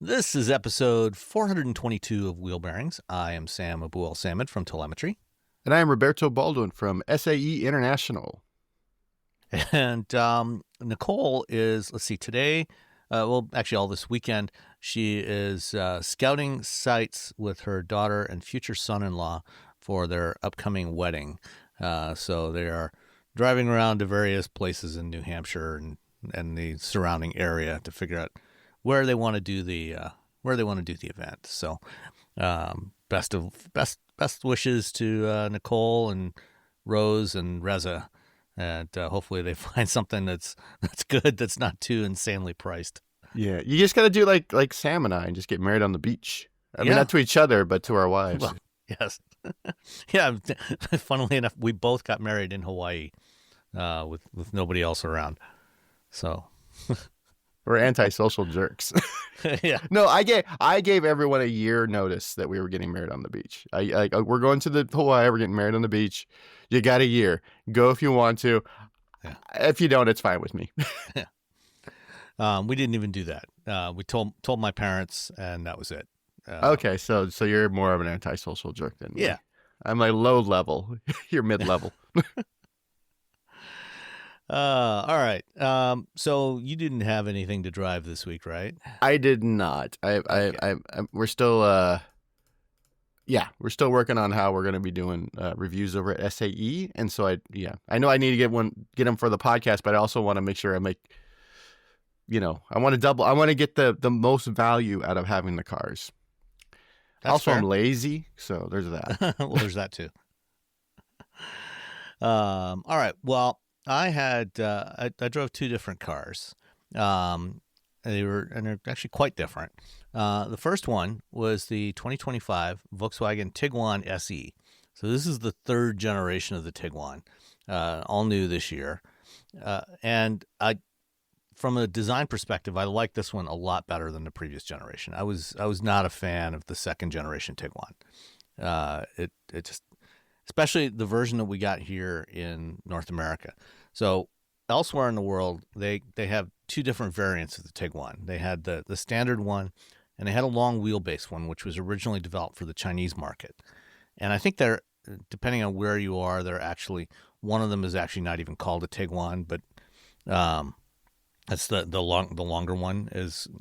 This is episode 422 of Wheel Bearings. I am Sam Abu-El-Samad from Telemetry. And I am Roberto Baldwin from SAE International. And Nicole is, today, actually all this weekend, she is scouting sites with her daughter and future son-in-law for their upcoming wedding. So they are driving around to various places in New Hampshire and the surrounding area to figure out where they want to do the event. So, best wishes to Nicole and Rose and Reza, and hopefully they find something that's good, that's not too insanely priced. Yeah, you just got to do like Sam and I and just get married on the beach. I mean, not to each other, but to our wives. Well, yes, yeah. Funnily enough, we both got married in Hawaii, with nobody else around. So. We're antisocial jerks. Yeah. No, I gave everyone a year notice that we were getting married on the beach. We're going to the Hawaii. We're getting married on the beach. You got a year. Go if you want to. Yeah. If you don't, it's fine with me. Yeah. We didn't even do that. We told my parents, and that was it. Okay, so you're more of an antisocial jerk than me. Yeah. I'm like low level. You're mid level. All right. So you didn't have anything to drive this week, right? I did not. We're still, we're still working on how we're going to be doing reviews over at SAE, and so I know I need to get them for the podcast, but I also want to make sure I make, I want to get the most value out of having the cars. That's also fair. I'm lazy, so there's that. Well, there's that too. All right. Well, I had I drove two different cars. They're actually quite different. The first one was the 2025 Volkswagen Tiguan SE. So this is the third generation of the Tiguan, all new this year. And from a design perspective, I like this one a lot better than the previous generation. I was not a fan of the second generation Tiguan. It just, especially the version that we got here in North America. So elsewhere in the world, they have two different variants of the Tiguan. They had the standard one, and they had a long wheelbase one, which was originally developed for the Chinese market. And I think they're, depending on where you are, they're actually, one of them is actually not even called a Tiguan, but that's the longer one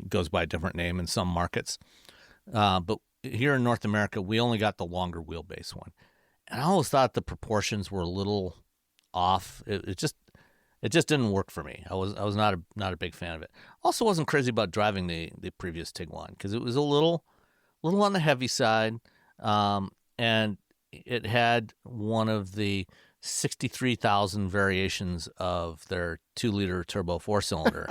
goes by a different name in some markets. But here in North America, we only got the longer wheelbase one. And I always thought the proportions were a little off. It just didn't work for me. I was not a big fan of it. Also, wasn't crazy about driving the previous Tiguan because it was a little on the heavy side, and it had one of the 63,000 variations of their 2-liter turbo 4-cylinder.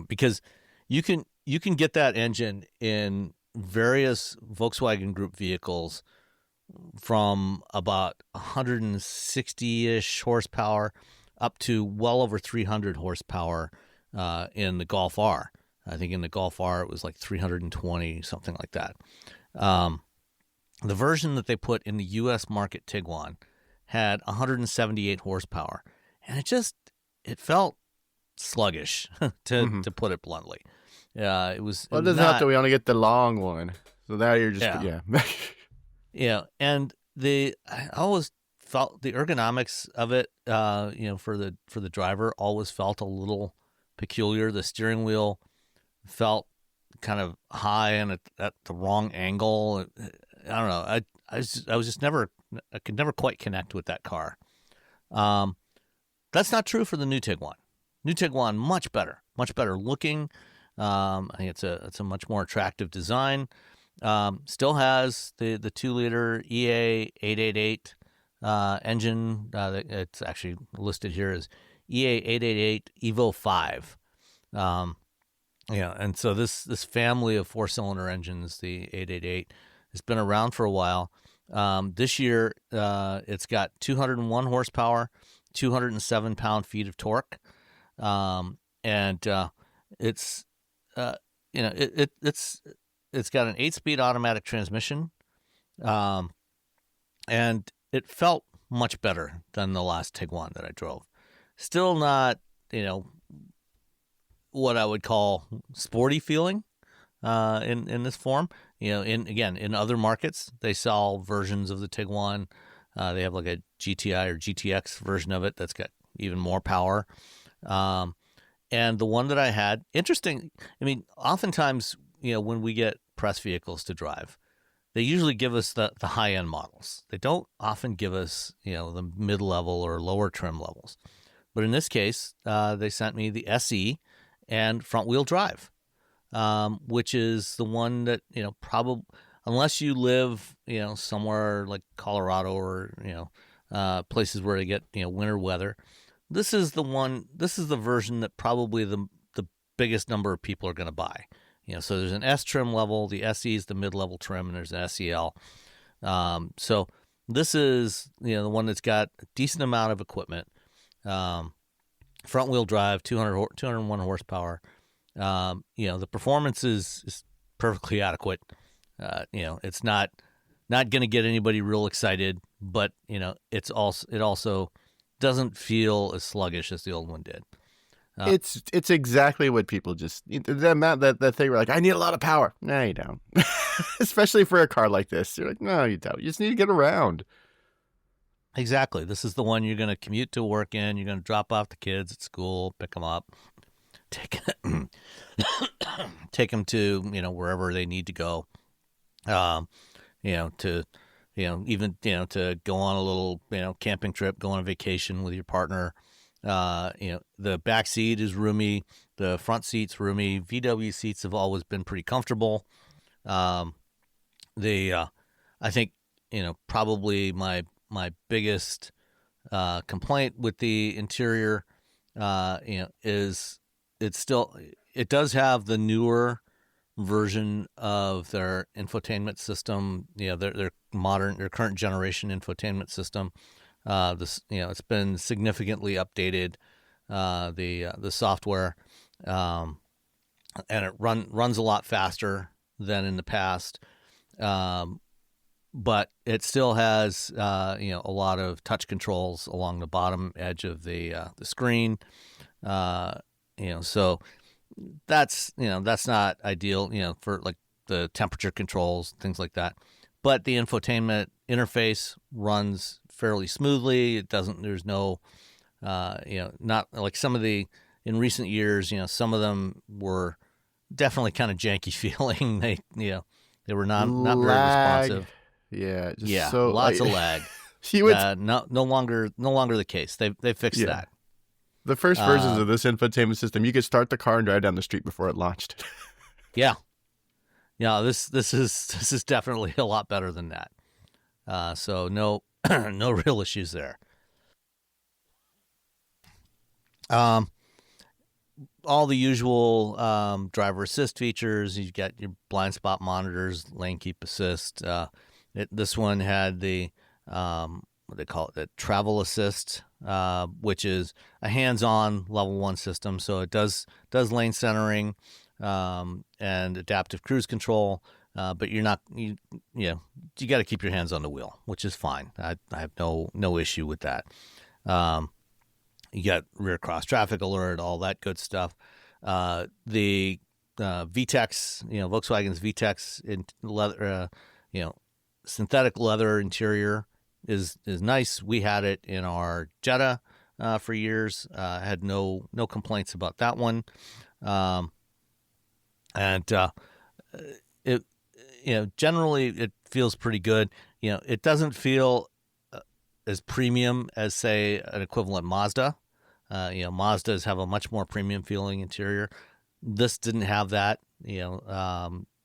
Because you can get that engine in various Volkswagen Group vehicles from about 160-ish horsepower up to well over 300 horsepower in the Golf R. I think in the Golf R it was like 320, something like that. The version that they put in the U.S. market Tiguan had 178 horsepower, and it felt sluggish, to put it bluntly. It was. Well, it doesn't have to. We only get the long one, so now you're just Yeah, and I always felt the ergonomics of it, for the driver, always felt a little peculiar. The steering wheel felt kind of high and at the wrong angle. I don't know. I could never quite connect with that car. That's not true for the new Tiguan. New Tiguan, much better looking. I think it's a much more attractive design. Still has the 2-liter EA 888 engine. It's actually listed here as EA 888 Evo 5. And so this family of 4-cylinder engines, the 888, has been around for a while. This year, it's got 201 horsepower, 207 pound-feet of torque, and it's it's got an 8-speed automatic transmission, and it felt much better than the last Tiguan that I drove. Still not, what I would call sporty feeling in this form. In other markets, they sell versions of the Tiguan. They have like a GTI or GTX version of it that's got even more power. And the one that I had, interesting. I mean, oftentimes, when we get press vehicles to drive, they usually give us the high end models. They don't often give us, the mid level or lower trim levels. But in this case, they sent me the SE and front wheel drive, which is the one that, probably, unless you live, somewhere like Colorado or, places where they get, winter weather, this is the version that probably the biggest number of people are going to buy. So there's an S trim level, the SE is the mid-level trim, and there's an SEL. So this is, the one that's got a decent amount of equipment. Front-wheel drive, 201 horsepower. The performance is perfectly adequate. It's not going to get anybody real excited, but, it also doesn't feel as sluggish as the old one did. It's exactly what people the amount that they were like, I need a lot of power. No, you don't. Especially for a car like this. You're like, no, you don't. You just need to get around. Exactly. This is the one you're going to commute to work in. You're going to drop off the kids at school, pick them up, take them to, wherever they need to go. Even to go on a little, camping trip, go on a vacation with your partner. The back seat is roomy. The front seat's roomy. VW seats have always been pretty comfortable. I think, probably my biggest complaint with the interior, is it does have the newer version of their infotainment system. Their current generation infotainment system. It's been significantly updated, the software, and it runs a lot faster than in the past. But it still has, a lot of touch controls along the bottom edge of the screen. So that's not ideal, for like the temperature controls, things like that. But the infotainment interface runs fairly smoothly. There's no, not like some of in recent years, some of them were definitely kind of janky feeling. They were not very responsive. Yeah. Lots of lag. No longer the case. They fixed that. The first versions of this infotainment system, you could start the car and drive down the street before it launched. Yeah. This is definitely a lot better than that. So no no real issues there. All the usual driver assist features. You've got your blind spot monitors, lane keep assist. This one had the what they call it, the travel assist, which is a hands-on level 1 system. So it does lane centering and adaptive cruise control. But you got to keep your hands on the wheel, which is fine. I have no issue with that. You got rear cross traffic alert, all that good stuff. The VTEX, Volkswagen's VTEX in leather, synthetic leather interior is nice. We had it in our Jetta for years. Had no complaints about that one. Generally it feels pretty good. It doesn't feel as premium as, say, an equivalent Mazda. Mazdas have a much more premium feeling interior. This didn't have that,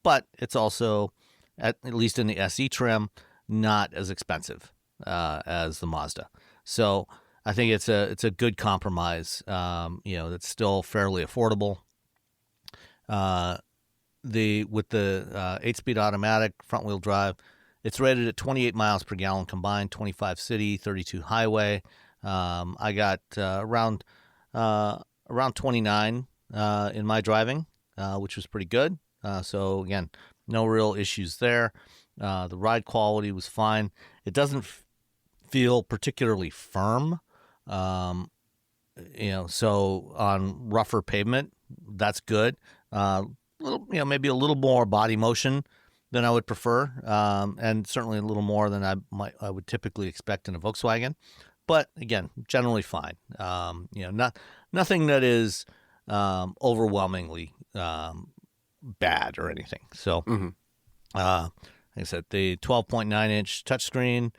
but it's also, at least in the SE trim, not as expensive as the Mazda. So I think it's a good compromise. That's still fairly affordable. With the 8-speed automatic front wheel drive, it's rated at 28 miles per gallon combined, 25 city, 32 highway. I got around 29 in my driving, which was pretty good. So again, no real issues there. The ride quality was fine. It doesn't feel particularly firm. So on rougher pavement, that's good. Maybe a little more body motion than I would prefer, and certainly a little more than I would typically expect in a Volkswagen. But again, generally fine. Nothing that is overwhelmingly bad or anything. So, like I said, the 12.9-inch touchscreen,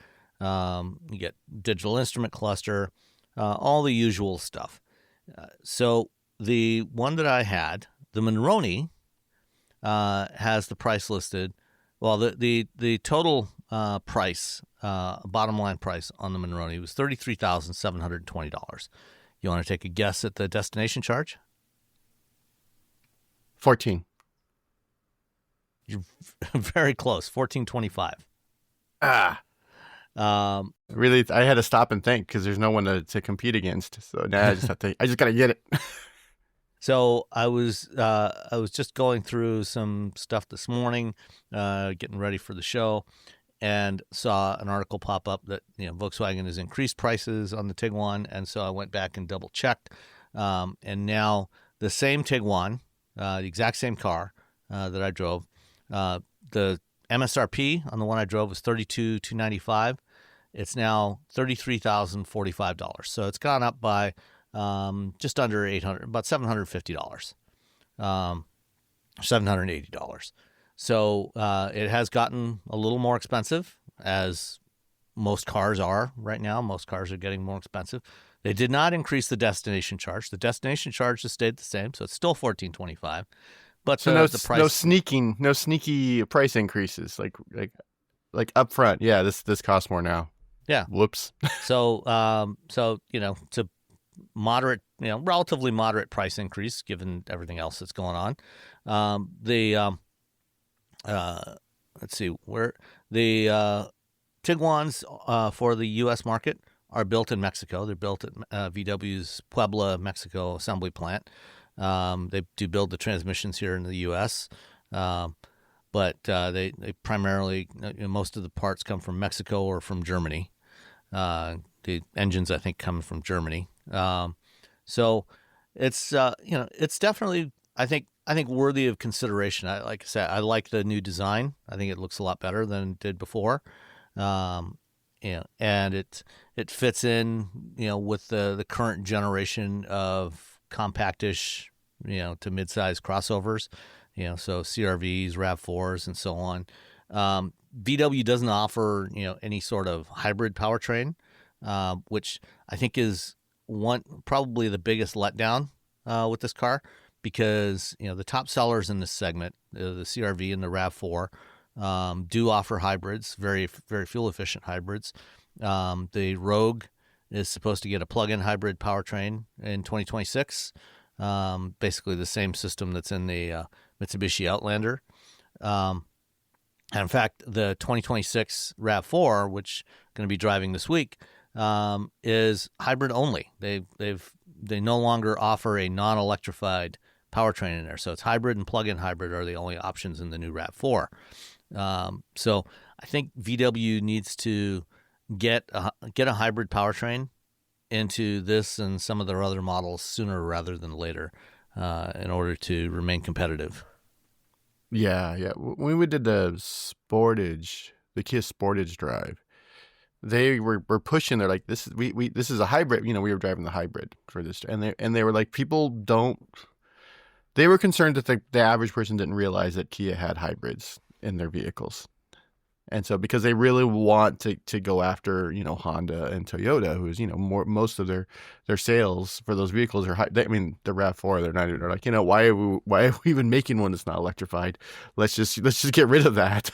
you get digital instrument cluster, all the usual stuff. So the one that I had, the Monroney, has the price listed. Well, the total price, bottom line price on the Monroney was $33,720. You want to take a guess at the destination charge? 14. You're very close, $1,425. Really, I had to stop and think because there's no one to compete against. So now I just gotta get it. So I was just going through some stuff this morning, getting ready for the show, and saw an article pop up that Volkswagen has increased prices on the Tiguan, and so I went back and double checked, and now the same Tiguan, the exact same car that I drove, the MSRP on the one I drove was $32,295. It's now $33,045. So it's gone up by just under $800, about $750, $780. So it has gotten a little more expensive, as most cars are right now. Most cars are getting more expensive. They did not increase the destination charge. The destination charge has stayed the same, so it's still $1,425. But so the price, no sneaky price increases like up front. Yeah, this costs more now. Yeah. Whoops. So it's a moderate, relatively moderate price increase given everything else that's going on. Let's see where the Tiguan's for the U.S. market are built in Mexico. They're built at VW's Puebla, Mexico assembly plant. They do build the transmissions here in the U.S., but they primarily, most of the parts come from Mexico or from Germany. The engines, I think, come from Germany. So it's it's definitely, I think worthy of consideration. Like I said, I like the new design. I think it looks a lot better than it did before. And it fits in, with the current generation of compactish, to mid-size crossovers, so CRVs, RAV4s, and so on. VW doesn't offer, any sort of hybrid powertrain, which I think is probably the biggest letdown with this car, because the top sellers in this segment, the CRV and the RAV4, do offer hybrids, very very fuel efficient hybrids. The Rogue is supposed to get a plug-in hybrid powertrain in 2026, basically the same system that's in the Mitsubishi Outlander. And in fact, the 2026 RAV4, which I'm going to be driving this week, is hybrid only. They no longer offer a non-electrified powertrain in there, so it's hybrid and plug-in hybrid are the only options in the new RAV4. So I think VW needs to get a hybrid powertrain into this and some of their other models sooner rather than later, in order to remain competitive. Yeah. When we did the Kia Sportage drive, they were pushing. They're like, this is a hybrid. We were driving the hybrid for this, and they were like, people don't. They were concerned that the average person didn't realize that Kia had hybrids in their vehicles, and so because they really want to go after Honda and Toyota, who's most of their sales for those vehicles are high. The RAV4, they're like, why are we even making one that's not electrified? Let's just get rid of that.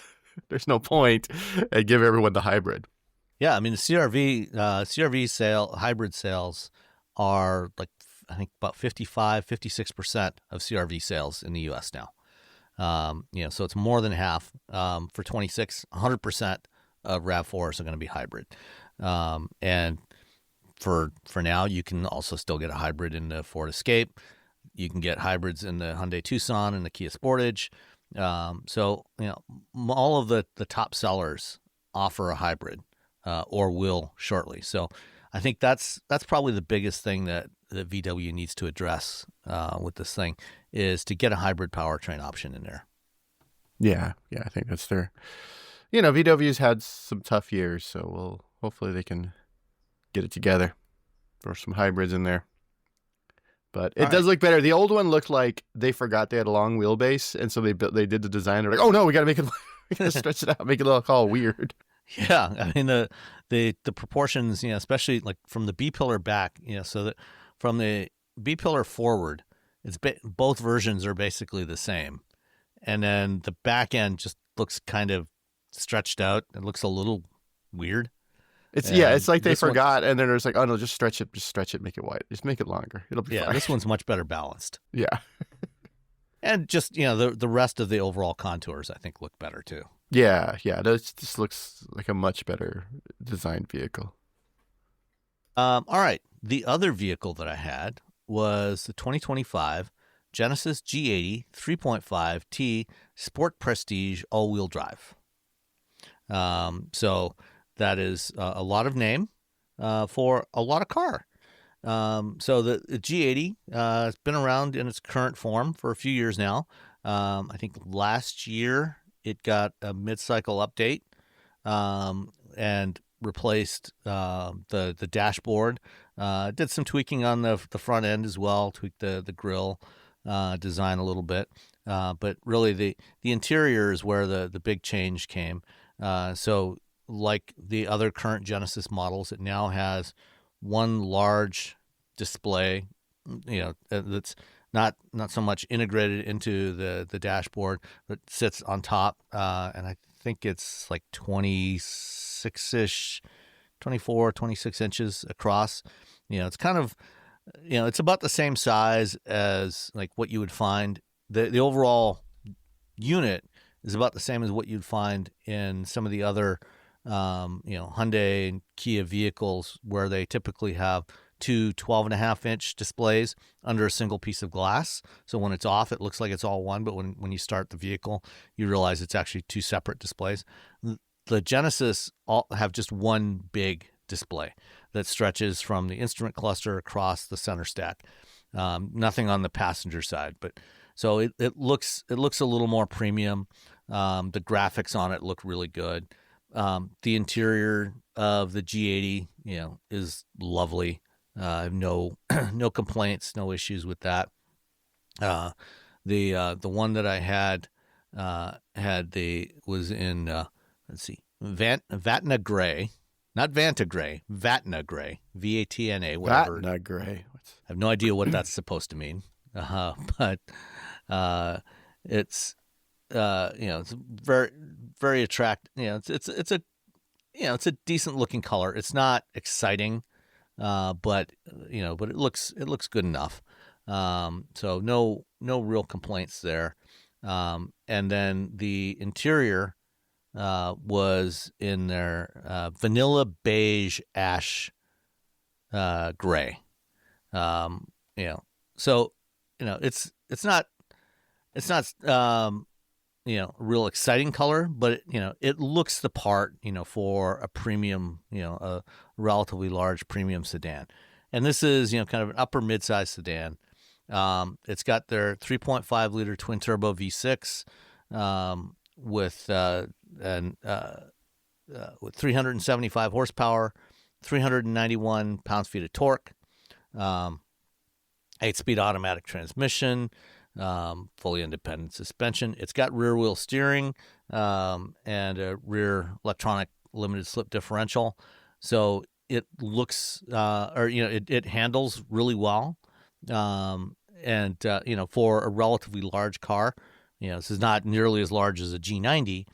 There's no point, and give everyone the hybrid. Yeah, the CRV hybrid sales are like, I think about 56% of CRV sales in the U.S. now. So it's more than half. For 26, 100% of RAV4s are going to be hybrid. And for now, you can also still get a hybrid in the Ford Escape. You can get hybrids in the Hyundai Tucson and the Kia Sportage. So all of the top sellers offer a hybrid, or will shortly. So I think that's probably the biggest thing that that VW needs to address with this thing is to get a hybrid powertrain option in there. Yeah, I think that's fair. VW's had some tough years, so hopefully they can get it together. Throw some hybrids in there. But it does look better. The old one looked like they forgot they had a long wheelbase, and so they did the design. They're like, oh no, we got to make it, we got to stretch it out, make it look all weird. Yeah, I mean the proportions, especially like from the B pillar back, so that from the B pillar forward, both versions are basically the same, and then the back end just looks kind of stretched out. It looks a little weird. It's like they forgot, and then there's like, oh no, just stretch it, make it wide, just make it longer. It'll be fine. This one's much better balanced. Yeah, and just the rest of the overall contours I think look better too. Yeah, this looks like a much better designed vehicle. All right, the other vehicle that I had was the 2025 Genesis G80 3.5T Sport Prestige all-wheel drive. So that is a lot of name for a lot of car. So the G80 has been around in its current form for a few years now. I think last year it got a mid-cycle update and replaced the dashboard. Did some tweaking on the front end as well, tweaked the grille design a little bit. But really the interior is where the big change came. So like the other current Genesis models, it now has one large display, that's not so much integrated into the dashboard, but sits on top. And I think it's like 26 inches across. It's kind of, it's about the same size as like what you would find. The overall unit is about the same as what you'd find in some of the other Hyundai and Kia vehicles, where they typically have two 12.5-inch displays under a single piece of glass. So when it's off, it looks like it's all one, but when you start the vehicle, you realize it's actually two separate displays. The Genesis all have just one big display that stretches from the instrument cluster across the center stack. Nothing on the passenger side, but so it looks a little more premium. The graphics on it look really good. The interior of the G80, is lovely. No complaints, no issues with that. The one that I had was in let's see, Vatna Gray, not Vanta Gray, Vatna Gray, Vatna, whatever. Vatna Gray. I have no idea what that's supposed to mean. But it's it's very, very attractive. It's a decent looking color. It's not exciting, but it looks good enough. So no real complaints there. And then the interior was in their vanilla beige ash gray. So it's not real exciting color, but it looks the part, for a premium, a relatively large premium sedan. And this is, kind of an upper mid-size sedan. It's got their 3.5 liter twin turbo V6 with 375 horsepower, 391 pounds-feet of torque, 8-speed automatic transmission, fully independent suspension. It's got rear wheel steering and a rear electronic limited slip differential. So it looks, it handles really well. And for a relatively large car, this is not nearly as large as a G90,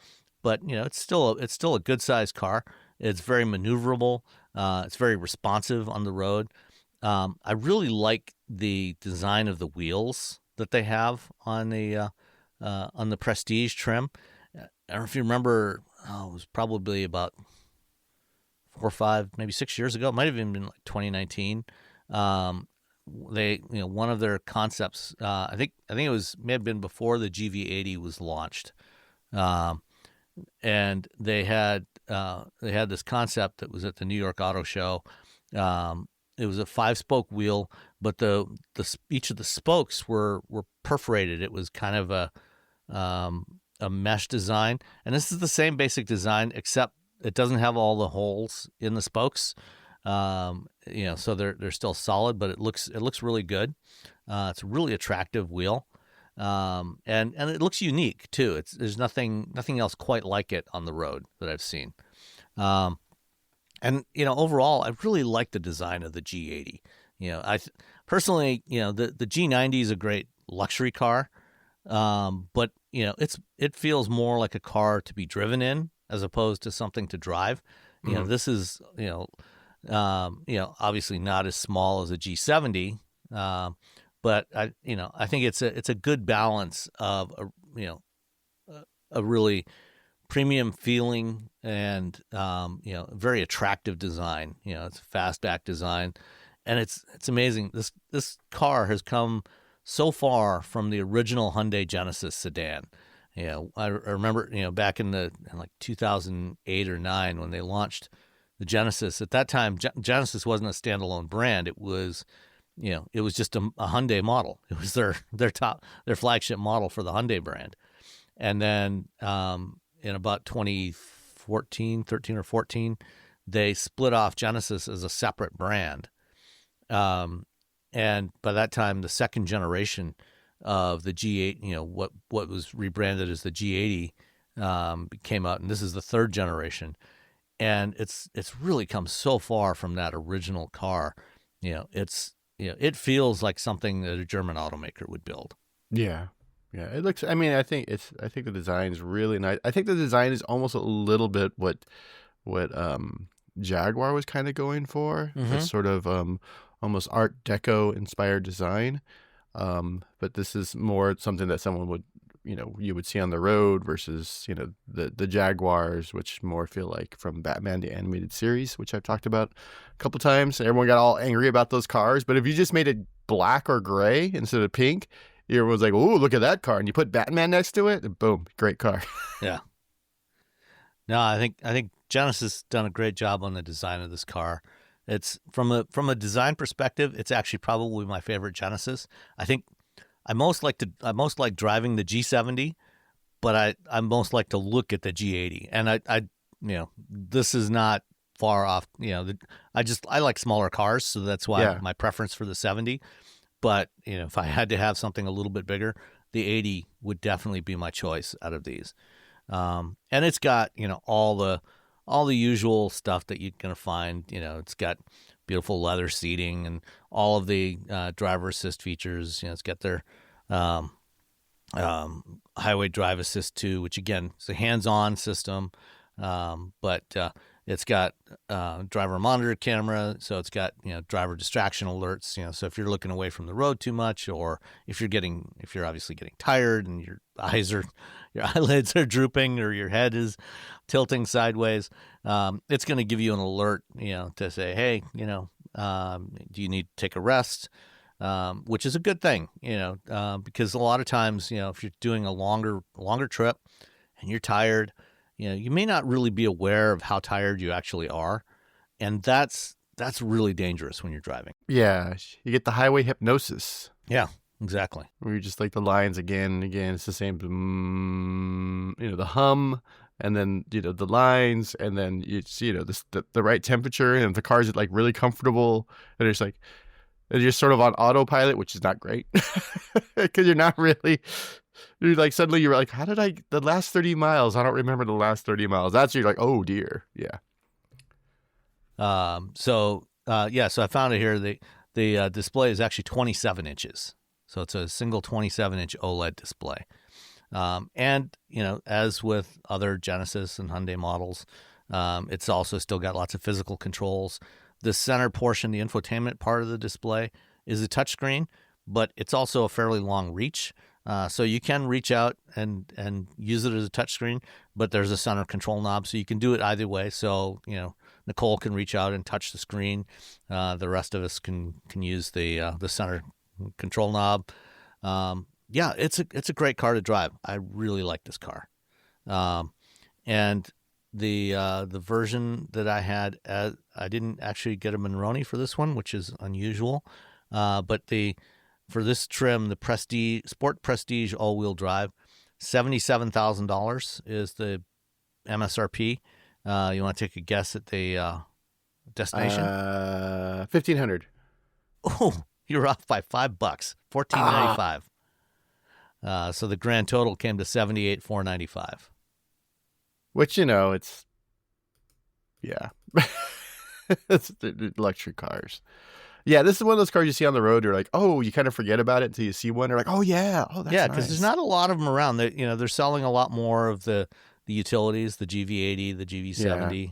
but it's still a good sized car. It's very maneuverable. It's very responsive on the road. I really like the design of the wheels that they have on the Prestige trim. I don't know if you remember, it was probably about 4 or 5, maybe 6 years ago. It might have even been like 2019. They, one of their concepts, I think it may have been before the GV80 was launched. And they had this concept that was at the New York Auto Show. it was a 5-spoke wheel, but each of the spokes were perforated. It was kind of a mesh design, and this is the same basic design except it doesn't have all the holes in the spokes. So they're still solid, but it looks really good. It's a really attractive wheel, and it looks unique too. There's nothing else quite like it on the road that I've seen. And overall, I really like the design of the G80. Personally, the G90 is a great luxury car, but it feels more like a car to be driven in as opposed to something to drive. This is obviously not as small as a G70, but I think it's a good balance of a really premium feeling and very attractive design. It's a fastback design, and it's amazing. This car has come so far from the original Hyundai Genesis sedan. I remember back in like 2008 or 9 when they launched the Genesis. At that time, Genesis wasn't a standalone brand. It was just a Hyundai model. It was their flagship model for the Hyundai brand. And then in about 2013 or 14, they split off Genesis as a separate brand. And by that time, the second generation of the G8, what was rebranded as the G80, came out, and this is the third generation. And it's really come so far from that original car. It feels like something that a German automaker would build. Yeah. Yeah, it looks. I mean, I think the design is really nice. I think the design is almost a little bit what Jaguar was kind of going for. Mm-hmm. It's sort of almost Art Deco inspired design. But this is more something that someone would you would see on the road versus the Jaguars, which more feel like from Batman the Animated Series, which I've talked about a couple times. Everyone got all angry about those cars, but if you just made it black or gray instead of pink, everyone's like, "Ooh, look at that car!" And you put Batman next to it, and boom, great car. Yeah. No, I think Genesis done a great job on the design of this car. It's from a design perspective, it's actually probably my favorite Genesis. I think I most like driving the G70, but I most like to look at the G80. And this is not far off. I like smaller cars, so that's why my preference for the 70. But if I had to have something a little bit bigger, the 80 would definitely be my choice out of these. And it's got all the usual stuff that you're gonna find. It's got beautiful leather seating and all of the driver assist features. It's got their highway drive assist too, which again is a hands-on system, but it's got driver monitor camera, so it's got driver distraction alerts. So if you're looking away from the road too much, or if you're obviously getting tired and your eyelids are drooping or your head is tilting sideways, it's going to give you an alert, to say, hey, do you need to take a rest? Which is a good thing, because a lot of times, if you're doing a longer trip and you're tired, you may not really be aware of how tired you actually are. And that's really dangerous when you're driving. Yeah. You get the highway hypnosis. Yeah, exactly. Where you just like the lines again and again. It's the same, the hum, and then, the lines, and then you see, the right temperature, and if the car's like really comfortable, and it's like, and you're sort of on autopilot, which is not great because you're not really. You're like, suddenly you're like, how did the last 30 miles? I don't remember the last 30 miles. That's you're like, oh dear. Yeah. So I found it here. The display is actually 27 inches. So it's a single 27-inch OLED display. And, as with other Genesis and Hyundai models, it's also still got lots of physical controls. The center portion, the infotainment part of the display, is a touchscreen, but it's also a fairly long reach. So you can reach out and use it as a touchscreen, but there's a center control knob, so you can do it either way. So, Nicole can reach out and touch the screen. The rest of us can use the center control knob. It's a great car to drive. I really like this car. And the version that I had. I didn't actually get a Monroney for this one, which is unusual. But for this trim, the Prestige Sport Prestige all-wheel drive, $77,000 is the MSRP. You want to take a guess at the destination? 1,500. Oh, you're off by $5, $1,495. So the grand total came to $78,495. Which, it's, yeah. It's the luxury cars. Yeah, this is one of those cars you see on the road. You're like, oh, you kind of forget about it until you see one. You're like, oh, yeah. Oh, that's because nice. there's not a lot of them around. They're selling a lot more of the utilities, the GV80, the GV70. Yeah.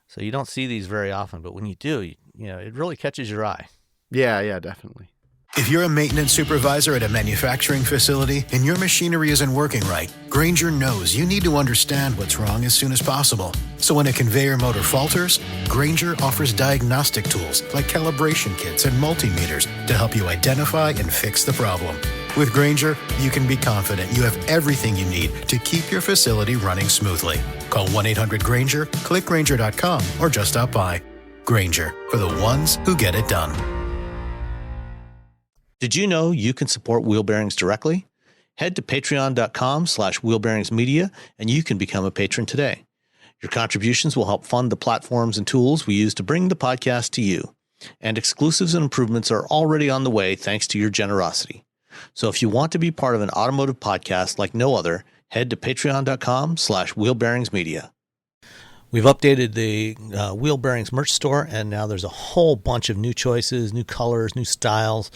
So you don't see these very often, but when you do, it really catches your eye. Yeah, definitely. If you're a maintenance supervisor at a manufacturing facility and your machinery isn't working right, Grainger knows you need to understand what's wrong as soon as possible. So when a conveyor motor falters, Grainger offers diagnostic tools like calibration kits and multimeters to help you identify and fix the problem. With Grainger, you can be confident you have everything you need to keep your facility running smoothly. Call 1-800-GRAINGER, click Grainger.com, or just stop by. Grainger, for the ones who get it done. Did you know you can support Wheel Bearings directly? Head to patreon.com/wheelbearingsmedia and you can become a patron today. Your contributions will help fund the platforms and tools we use to bring the podcast to you. And exclusives and improvements are already on the way thanks to your generosity. So if you want to be part of an automotive podcast like no other, head to patreon.com/wheelbearingsmedia. We've updated the Wheel Bearings merch store, and now there's a whole bunch of new choices, new colors, new styles,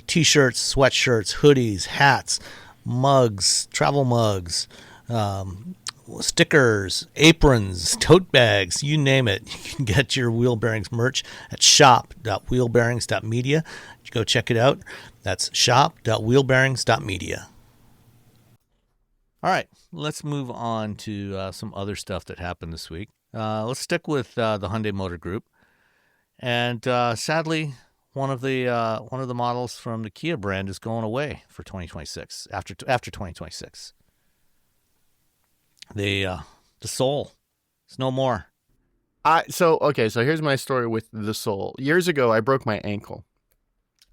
T-shirts, sweatshirts, hoodies, hats, mugs, travel mugs, stickers, aprons, tote bags, you name it. You can get your Wheel Bearings merch at shop.wheelbearings.media. Go check it out. That's shop.wheelbearings.media. All right, let's move on to some other stuff that happened this week. Let's stick with the Hyundai Motor Group, and sadly, one of the models from the Kia brand is going away for 2026. After 2026, the Soul is no more. So here's my story with the Soul. Years ago, I broke my ankle,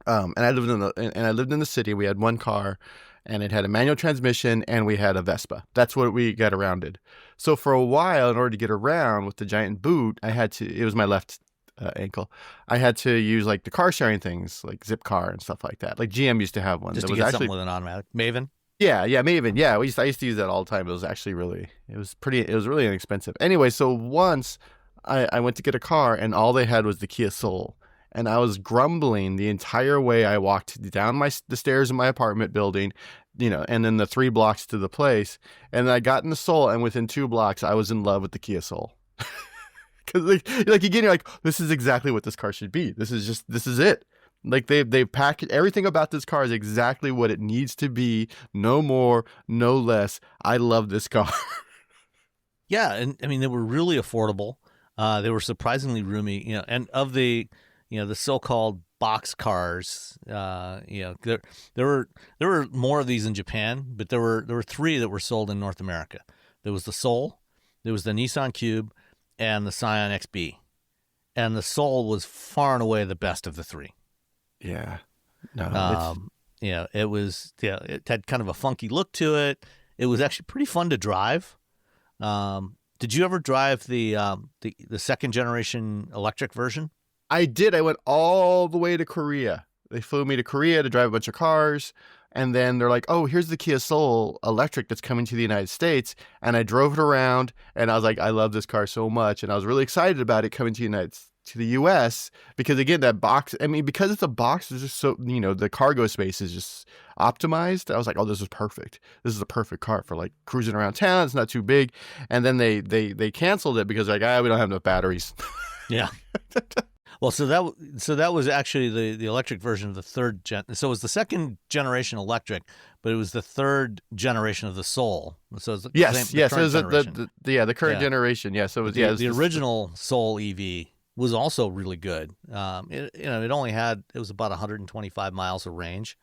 and I lived in the city. We had one car. And it had a manual transmission, and we had a Vespa. That's what we got around. So for a while, in order to get around with the giant boot, it was my left ankle. I had to use like the car sharing things, like Zipcar and stuff like that. Like GM used to have one. Just to get something with an automatic. Maven? Yeah, Maven. Yeah, I used to use that all the time. It was actually it was really inexpensive. Anyway, so once I went to get a car, and all they had was the Kia Soul. And I was grumbling the entire way I walked down the stairs in my apartment building, and then the 3 blocks to the place. And I got in the Soul, and within 2 blocks, I was in love with the Kia Soul. Because again, you're like, this is exactly what this car should be. This is it. Like they've packaged everything about this car is exactly what it needs to be. No more, no less. I love this car. Yeah, and I mean they were really affordable. They were surprisingly roomy. And of the the so-called box cars, there were more of these in Japan, but there were 3 that were sold in North America. There was the Soul, there was the Nissan Cube, and the Scion XB. And the Soul was far and away the best of the 3. Yeah. No. It had kind of a funky look to it. It was actually pretty fun to drive. Did you ever drive the second generation electric version? I did. I went all the way to Korea. They flew me to Korea to drive a bunch of cars. And then they're like, oh, here's the Kia Soul electric that's coming to the United States. And I drove it around, and I was like, I love this car so much. And I was really excited about it coming to the U.S. because, again, that box, because it's a box, it's just so, the cargo space is just optimized. I was like, oh, this is perfect. This is the perfect car for like cruising around town. It's not too big. And then they canceled it because we don't have enough batteries. Yeah. Well, so that was actually the electric version of the third gen. So it was the second generation electric, but it was the third generation of the Soul. So it's yes. So it was the current generation. Yeah. So it was the original Soul EV was also really good. It was about 125 miles of range,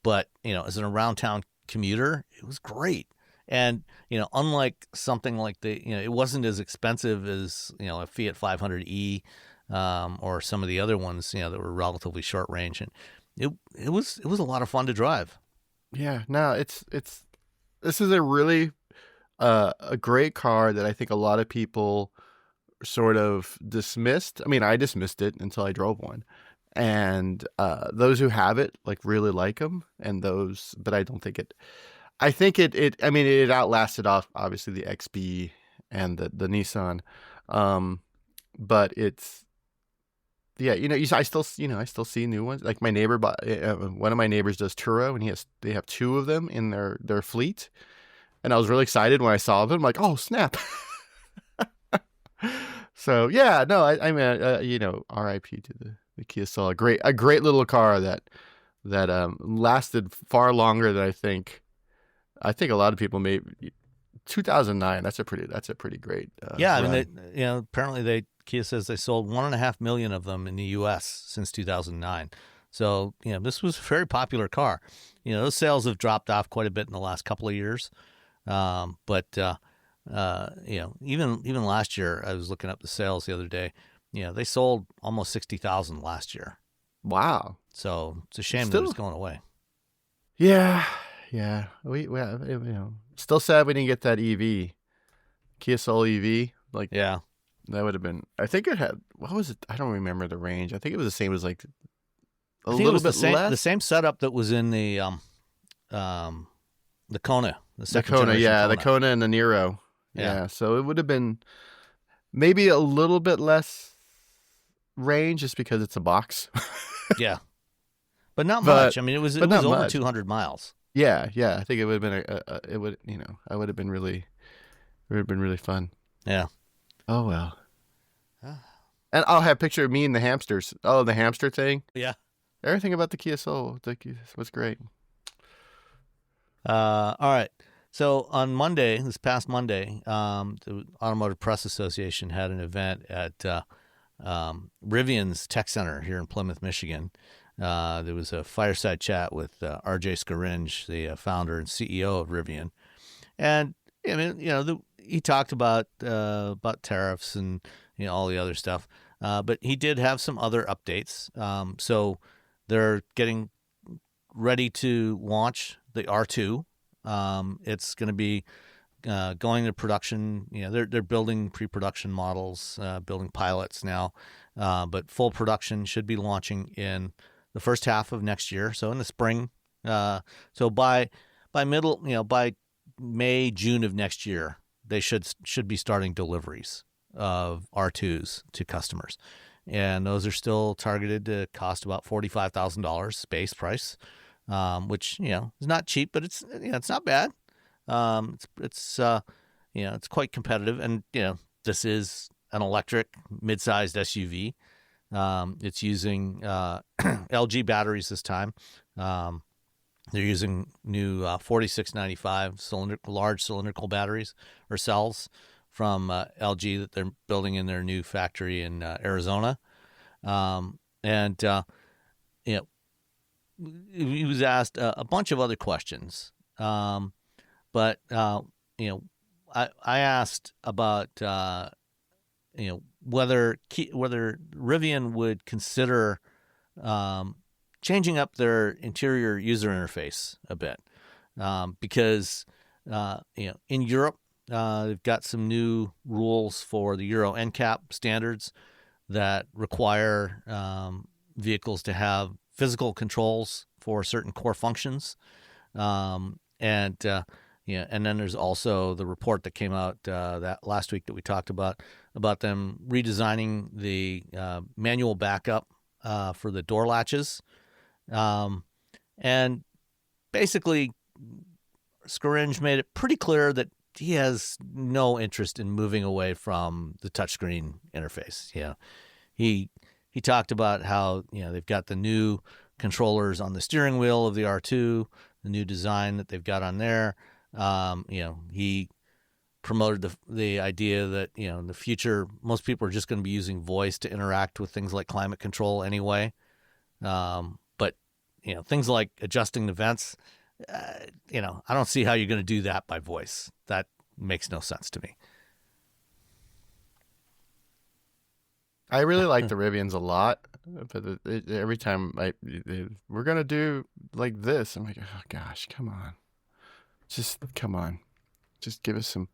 but as an around town commuter, it was great. And, unlike something like it wasn't as expensive as, a Fiat 500e or some of the other ones, that were relatively short range. And it was a lot of fun to drive. Yeah, no, this is a really a great car that I think a lot of people sort of dismissed. I mean, I dismissed it until I drove one. And those who have it really like them, and those, but I don't think it. I think I mean, it outlasted off obviously the XB and the Nissan, but it's yeah. I still see new ones. Like my neighbor bought one of my neighbors does Turo, and they have two of them in their fleet, and I was really excited when I saw them. I'm like, oh snap. So yeah, no, I mean, R.I.P. to the Kia Soul, a great little car that lasted far longer than I think a lot of people may. 2009. That's a pretty great. Yeah, run. I mean, apparently Kia says they sold 1.5 million of them in the U.S. since 2009. So this was a very popular car. Those sales have dropped off quite a bit in the last couple of years, but even last year, I was looking up the sales the other day. They sold almost 60,000 last year. Wow. So it's a shame that it's going away. Yeah. We still sad we didn't get that EV, Kia Soul EV. Yeah, that would have been. I think it had. What was it? I don't remember the range. I think it was the same as a little bit less. The same setup that was in the Kona, the second Kona, generation yeah, Kona. the Kona and the Nero. Yeah. So it would have been maybe a little bit less range just because it's a box. Yeah, but not much. I mean, it was over much. 200 miles. Yeah. I think it would have been I would have been really fun. Yeah. Oh well. And I'll have a picture of me and the hamsters. Oh, the hamster thing. Yeah. Everything about the Kia Soul was great. All right. So on Monday, this past Monday, the Automotive Press Association had an event at Rivian's Tech Center here in Plymouth, Michigan. There was a fireside chat with R.J. Scaringe, the founder and CEO of Rivian, and I mean, he talked about tariffs and all the other stuff, but he did have some other updates. So they're getting ready to launch the R2. It's going to be going to production. They're building pre-production models, building pilots now, but full production should be launching in the first half of next year, so in the spring. So by May, June of next year, they should be starting deliveries of R2s to customers, and those are still targeted to cost about $45,000 base price, which is not cheap, but it's not bad. It's quite competitive, and this is an electric mid-sized SUV. It's using LG batteries this time. They're using new 4695 large cylindrical batteries or cells from LG that they're building in their new factory in Arizona. He was asked a bunch of other questions, but I asked about whether Rivian would consider changing up their interior user interface a bit, because in Europe they've got some new rules for the Euro NCAP standards that require vehicles to have physical controls for certain core functions, and then there's also the report that came out that last week that we talked about them redesigning the manual backup for the door latches, and basically Scaringe made it pretty clear that he has no interest in moving away from the touchscreen interface. He talked about how they've got the new controllers on the steering wheel of the R2, the new design that they've got on there. He promoted the idea that in the future most people are just going to be using voice to interact with things like climate control anyway. But things like adjusting the vents, I don't see how you're going to do that by voice. That makes no sense to me. I really like the Rivians a lot, but every time we're gonna do like this, I'm like, oh gosh, come on, just come on, just give us some.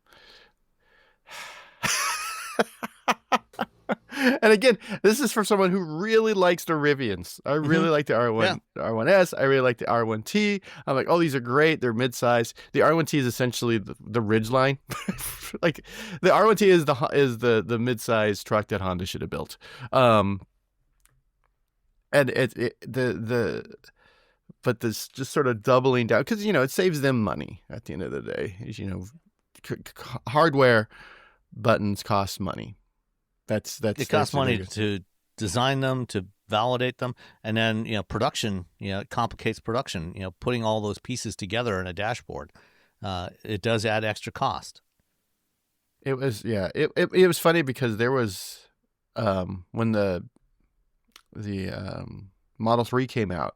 And again, this is for someone who really likes the Rivians. I really like the R1, R1S. I really like the R1T. I'm like, oh, these are great. They're midsize. The R1T is essentially the Ridgeline. Like the R1T is the midsize truck that Honda should have built. And but this just sort of doubling down because it saves them money at the end of the day. Hardware buttons cost money. It costs money to design them, to validate them, and then production. It complicates production. Putting all those pieces together in a dashboard, it does add extra cost. It was funny because there was when the Model 3 came out,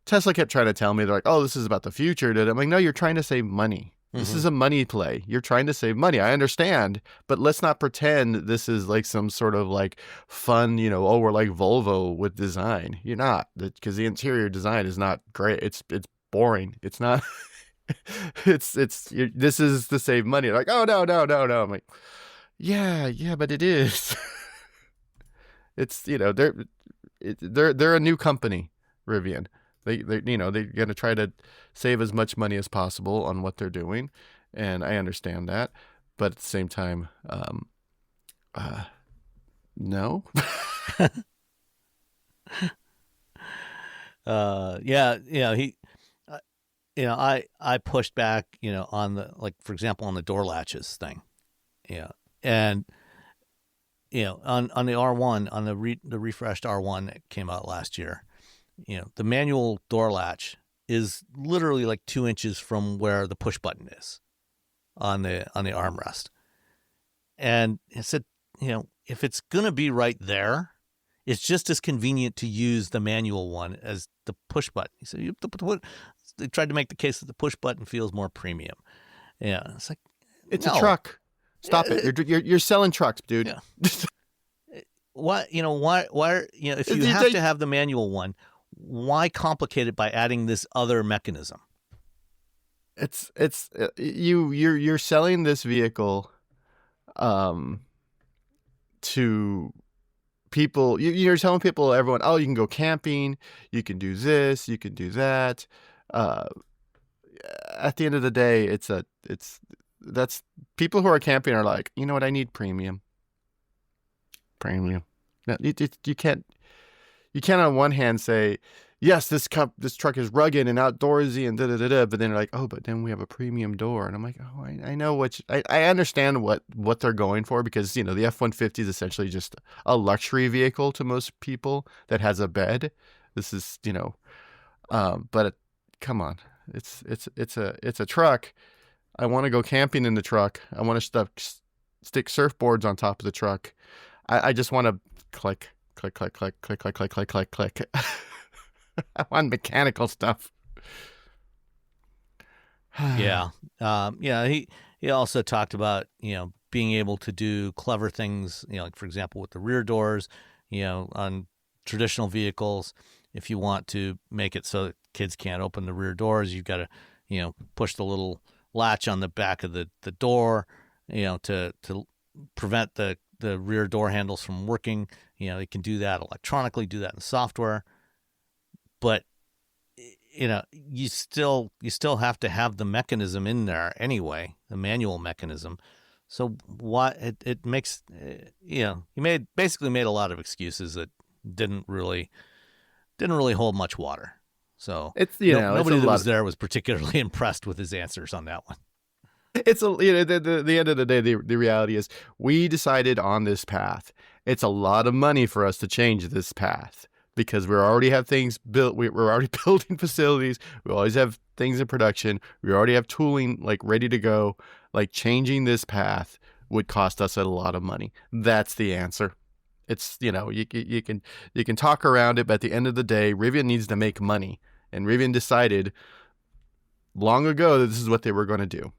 Tesla kept trying to tell me, they're like, oh, this is about the future. I'm like, no, you're trying to save money. This is a money play. You're trying to save money. I understand, but let's not pretend this is like some sort of like fun, we're like Volvo with design. You're not, because the interior design is not great. It's boring. It's not. This is to save money. Like, oh no. I'm like, yeah, but it is. It's they're a new company, Rivian. They're going to try to save as much money as possible on what they're doing, and I understand that. But at the same time, no. I pushed back, on the, like, for example, on the door latches thing, and on the R1, on the refreshed R1 that came out last year. The manual door latch is literally like 2 inches from where the push button is on the armrest. And I said, if it's going to be right there, it's just as convenient to use the manual one as the push button. He said, they tried to make the case that the push button feels more premium. Yeah. It's like, it's a truck. Stop it. You're selling trucks, dude. Yeah. Why, if you have to have the manual one, why complicate it by adding this other mechanism? You're selling this vehicle to people. You're telling people, everyone, oh, you can go camping, you can do this, you can do that. At the end of the day, that's people who are camping are like, you know what, I need premium. No, you can't on one hand say, yes, this truck is rugged and outdoorsy and da-da-da-da, but then they're like, oh, but then we have a premium door. And I'm like, oh, I know I understand what they're going for, because, the F-150 is essentially just a luxury vehicle to most people that has a bed. This is, but come on, it's a truck. I want to go camping in the truck. I want to stick surfboards on top of the truck. I just want to click. I want mechanical stuff. Yeah. He also talked about, being able to do clever things, like, for example, with the rear doors, on traditional vehicles. If you want to make it so that kids can't open the rear doors, you've got to, push the little latch on the back of the door, to prevent the rear door handles from working. They can do that electronically, do that in software. But, you still have to have the mechanism in there anyway, the manual mechanism. So why it makes, he basically made a lot of excuses that didn't really hold much water. So it's, nobody that was there was particularly impressed with his answers on that one. It's the end of the day, the reality is we decided on this path. It's a lot of money for us to change this path because we already have things built. We're already building facilities. We always have things in production. We already have tooling like ready to go. Like, changing this path would cost us a lot of money. That's the answer. It's, you can talk around it, but at the end of the day, Rivian needs to make money. And Rivian decided long ago this is what they were going to do.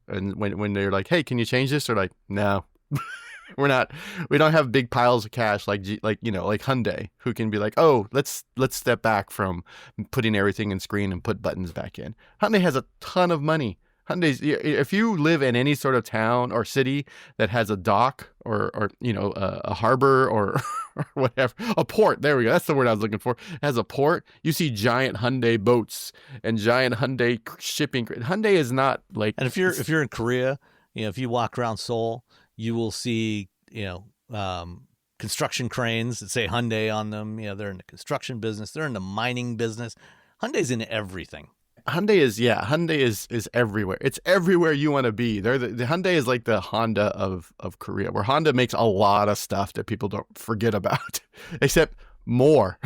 And when they're like, hey, can you change this? They're like, no, we don't have big piles of cash like Hyundai, who can be like, oh, let's step back from putting everything in screen and put buttons back in. Hyundai has a ton of money. Hyundai's, if you live in any sort of town or city that has a dock or a harbor or whatever, a port, there we go, that's the word I was looking for, has a port, you see giant Hyundai boats and giant Hyundai shipping. Hyundai is not like. And if you're in Korea, if you walk around Seoul, you will see construction cranes that say Hyundai on them. They're in the construction business, they're in the mining business. Hyundai's in everything. Hyundai is everywhere. It's everywhere you want to be. The Hyundai is like the Honda of Korea, where Honda makes a lot of stuff that people don't forget about, except more.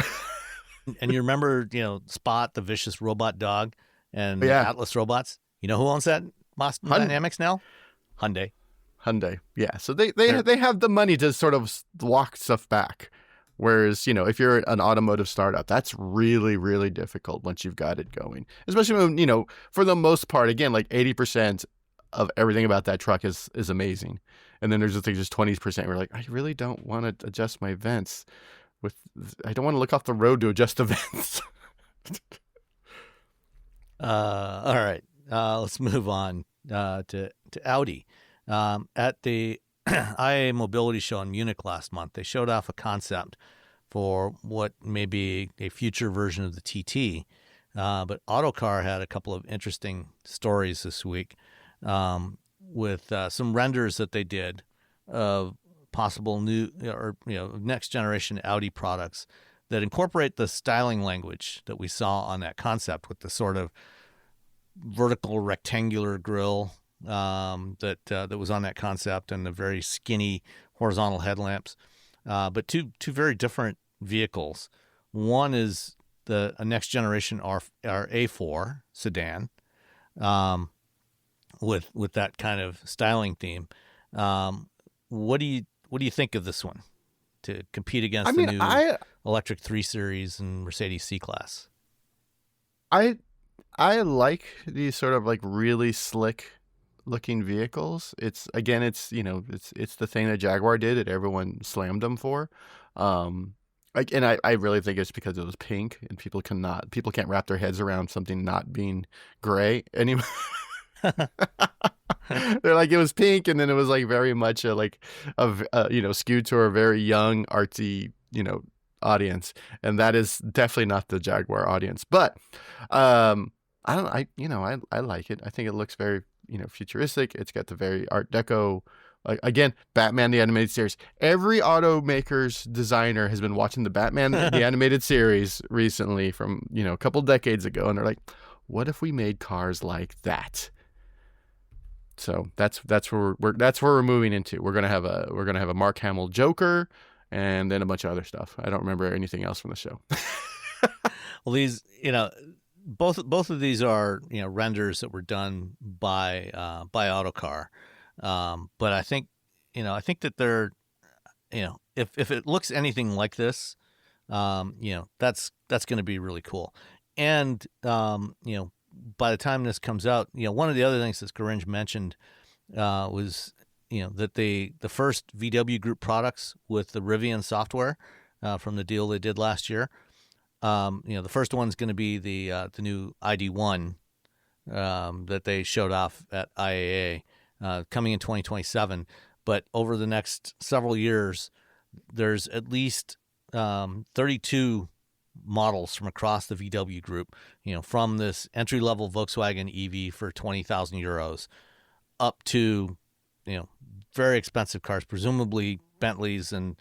And you remember, Spot, the vicious robot dog, and Atlas Robots? You know who owns that Boston Dynamics now? Hyundai. Yeah. So they have the money to sort of walk stuff back. Whereas, if you're an automotive startup, that's really, really difficult once you've got it going. Especially when, for the most part, again, like 80% of everything about that truck is amazing. And then there's just 20% where like, I really don't want to adjust my vents. I don't want to look off the road to adjust the vents. All right. Let's move on to Audi. At the IA Mobility Show in Munich last month, they showed off a concept for what may be a future version of the TT. But Autocar had a couple of interesting stories this week with some renders that they did of possible new or next generation Audi products that incorporate the styling language that we saw on that concept, with the sort of vertical rectangular grille that was on that concept, and the very skinny horizontal headlamps. But two very different vehicles. One is a next generation our A4 sedan, with that kind of styling theme. What do you think of this one to compete against the new electric 3 Series and Mercedes C-Class? I like these sort of like really slick looking vehicles. It's the thing that Jaguar did that everyone slammed them for. I really think it's because it was pink and people can't wrap their heads around something not being gray anymore. They're like, it was pink, and then it was like very much skewed to a very young artsy audience, and that is definitely not the Jaguar audience. But I like it. I think it looks very futuristic. It's got the very Art Deco. Again, Batman the Animated Series. Every automaker's designer has been watching the Batman the Animated Series recently from a couple decades ago, and they're like, what if we made cars like that? So that's where we're moving into. We're gonna have a Mark Hamill Joker, and then a bunch of other stuff. I don't remember anything else from the show. Well, these both of these are renders that were done by Autocar, but I think that they're if it looks anything like this, that's going to be really cool. And by the time this comes out, one of the other things that Garinj mentioned was that the first VW Group products with the Rivian software from the deal they did last year. The first one's going to be the new ID1 that they showed off at IAA, coming in 2027. But over the next several years, there's at least 32 models from across the VW Group, from this entry-level Volkswagen EV for 20,000 euros up to, very expensive cars, presumably Bentleys and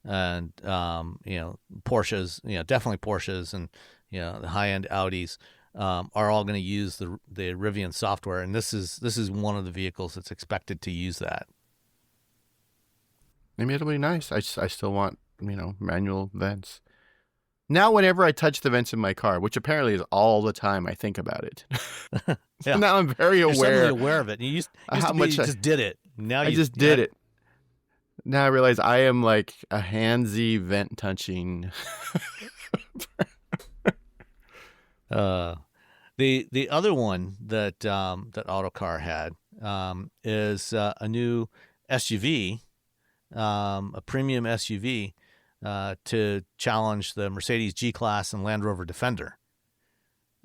Porsches, definitely Porsches, and the high-end Audis are all going to use the Rivian software, and this is one of the vehicles that's expected to use that. Maybe it'll be nice. I still want manual vents. Now, whenever I touch the vents in my car, which apparently is all the time, I think about it. Yeah. Now I'm very You're aware. suddenly aware of it. You used to be, you just did it. Now I just did it. Now I realize I am like a handsy vent touching. The other one that that Autocar had is a new SUV, a premium SUV, to challenge the Mercedes G-Class and Land Rover Defender.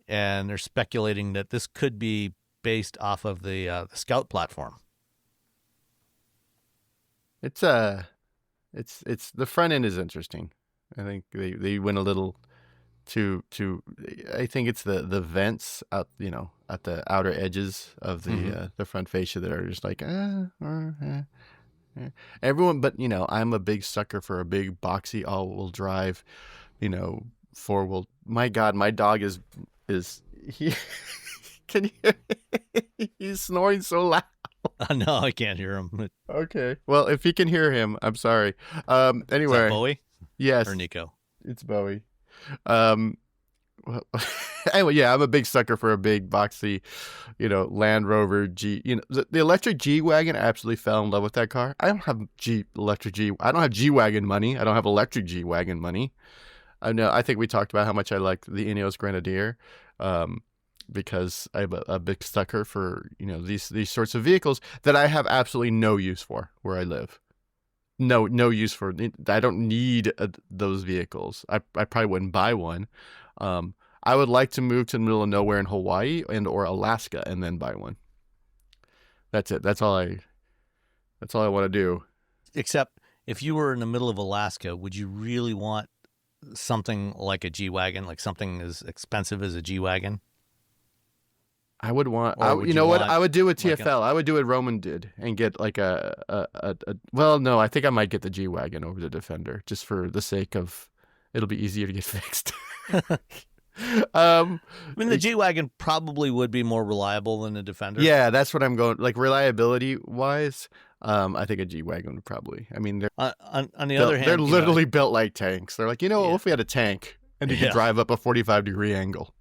And they're speculating that this could be based off of the Scout platform. It's the front end is interesting. I think they went a little too. I think it's the vents out, at the outer edges of the front fascia that are just like everyone. But I'm a big sucker for a big boxy all-wheel drive, 4-wheel. My God, my dog is he? Can you hear? He's snoring so loud. No, I can't hear him. Okay. Well, if you can hear him, I'm sorry. Anyway. Is that Bowie? Yes. Or Nico? It's Bowie. Well, anyway, yeah, I'm a big sucker for a big boxy, Land Rover G. The electric G Wagon. I absolutely fell in love with that car. I don't have I don't have G Wagon money. I don't have electric G Wagon money. I know. I think we talked about how much I like the Ineos Grenadier. Because I'm a big sucker for these sorts of vehicles that I have absolutely no use for where I live. No use for. I don't need those vehicles. I probably wouldn't buy one. I would like to move to the middle of nowhere in Hawaii or Alaska and then buy one. That's it. That's all I want to do. Except if you were in the middle of Alaska, would you really want something like a G-Wagon, like something as expensive as a G-Wagon? I would want. Or would you what want I would do with like TFL. I would do what Roman did and get like well, no, I think I might get the G Wagon over the Defender just for the sake of it'll be easier to get fixed. I mean, the G Wagon probably would be more reliable than the Defender. Yeah, that's what I'm going. Like reliability wise, I think a G Wagon would probably. I mean, they're on the other hand, they're literally built like tanks. They're like, what if we had a tank and you could Yeah. drive up a 45-degree angle?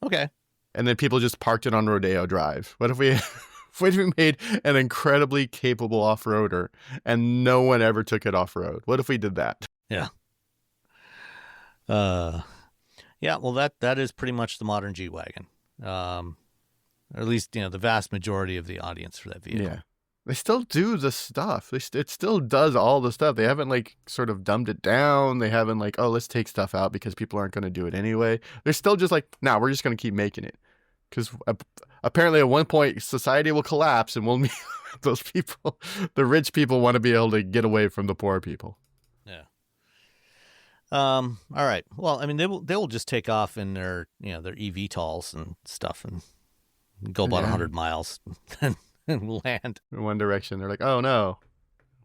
Okay. And then people just parked it on Rodeo Drive. What if we made an incredibly capable off-roader and no one ever took it off-road? What if we did that? Yeah. Yeah. Well, that is pretty much the modern G Wagon. Or at least the vast majority of the audience for that vehicle. Yeah. They still do the stuff. It still does all the stuff. They haven't sort of dumbed it down. They haven't let's take stuff out because people aren't going to do it anyway. They're still just we're just going to keep making it. Because apparently at one point society will collapse and those people, the rich people, want to be able to get away from the poor people. Yeah. All right. Well, I mean, they will just take off in their their eVTOLs and stuff and go about 100 miles and land in one direction. They're like, oh no.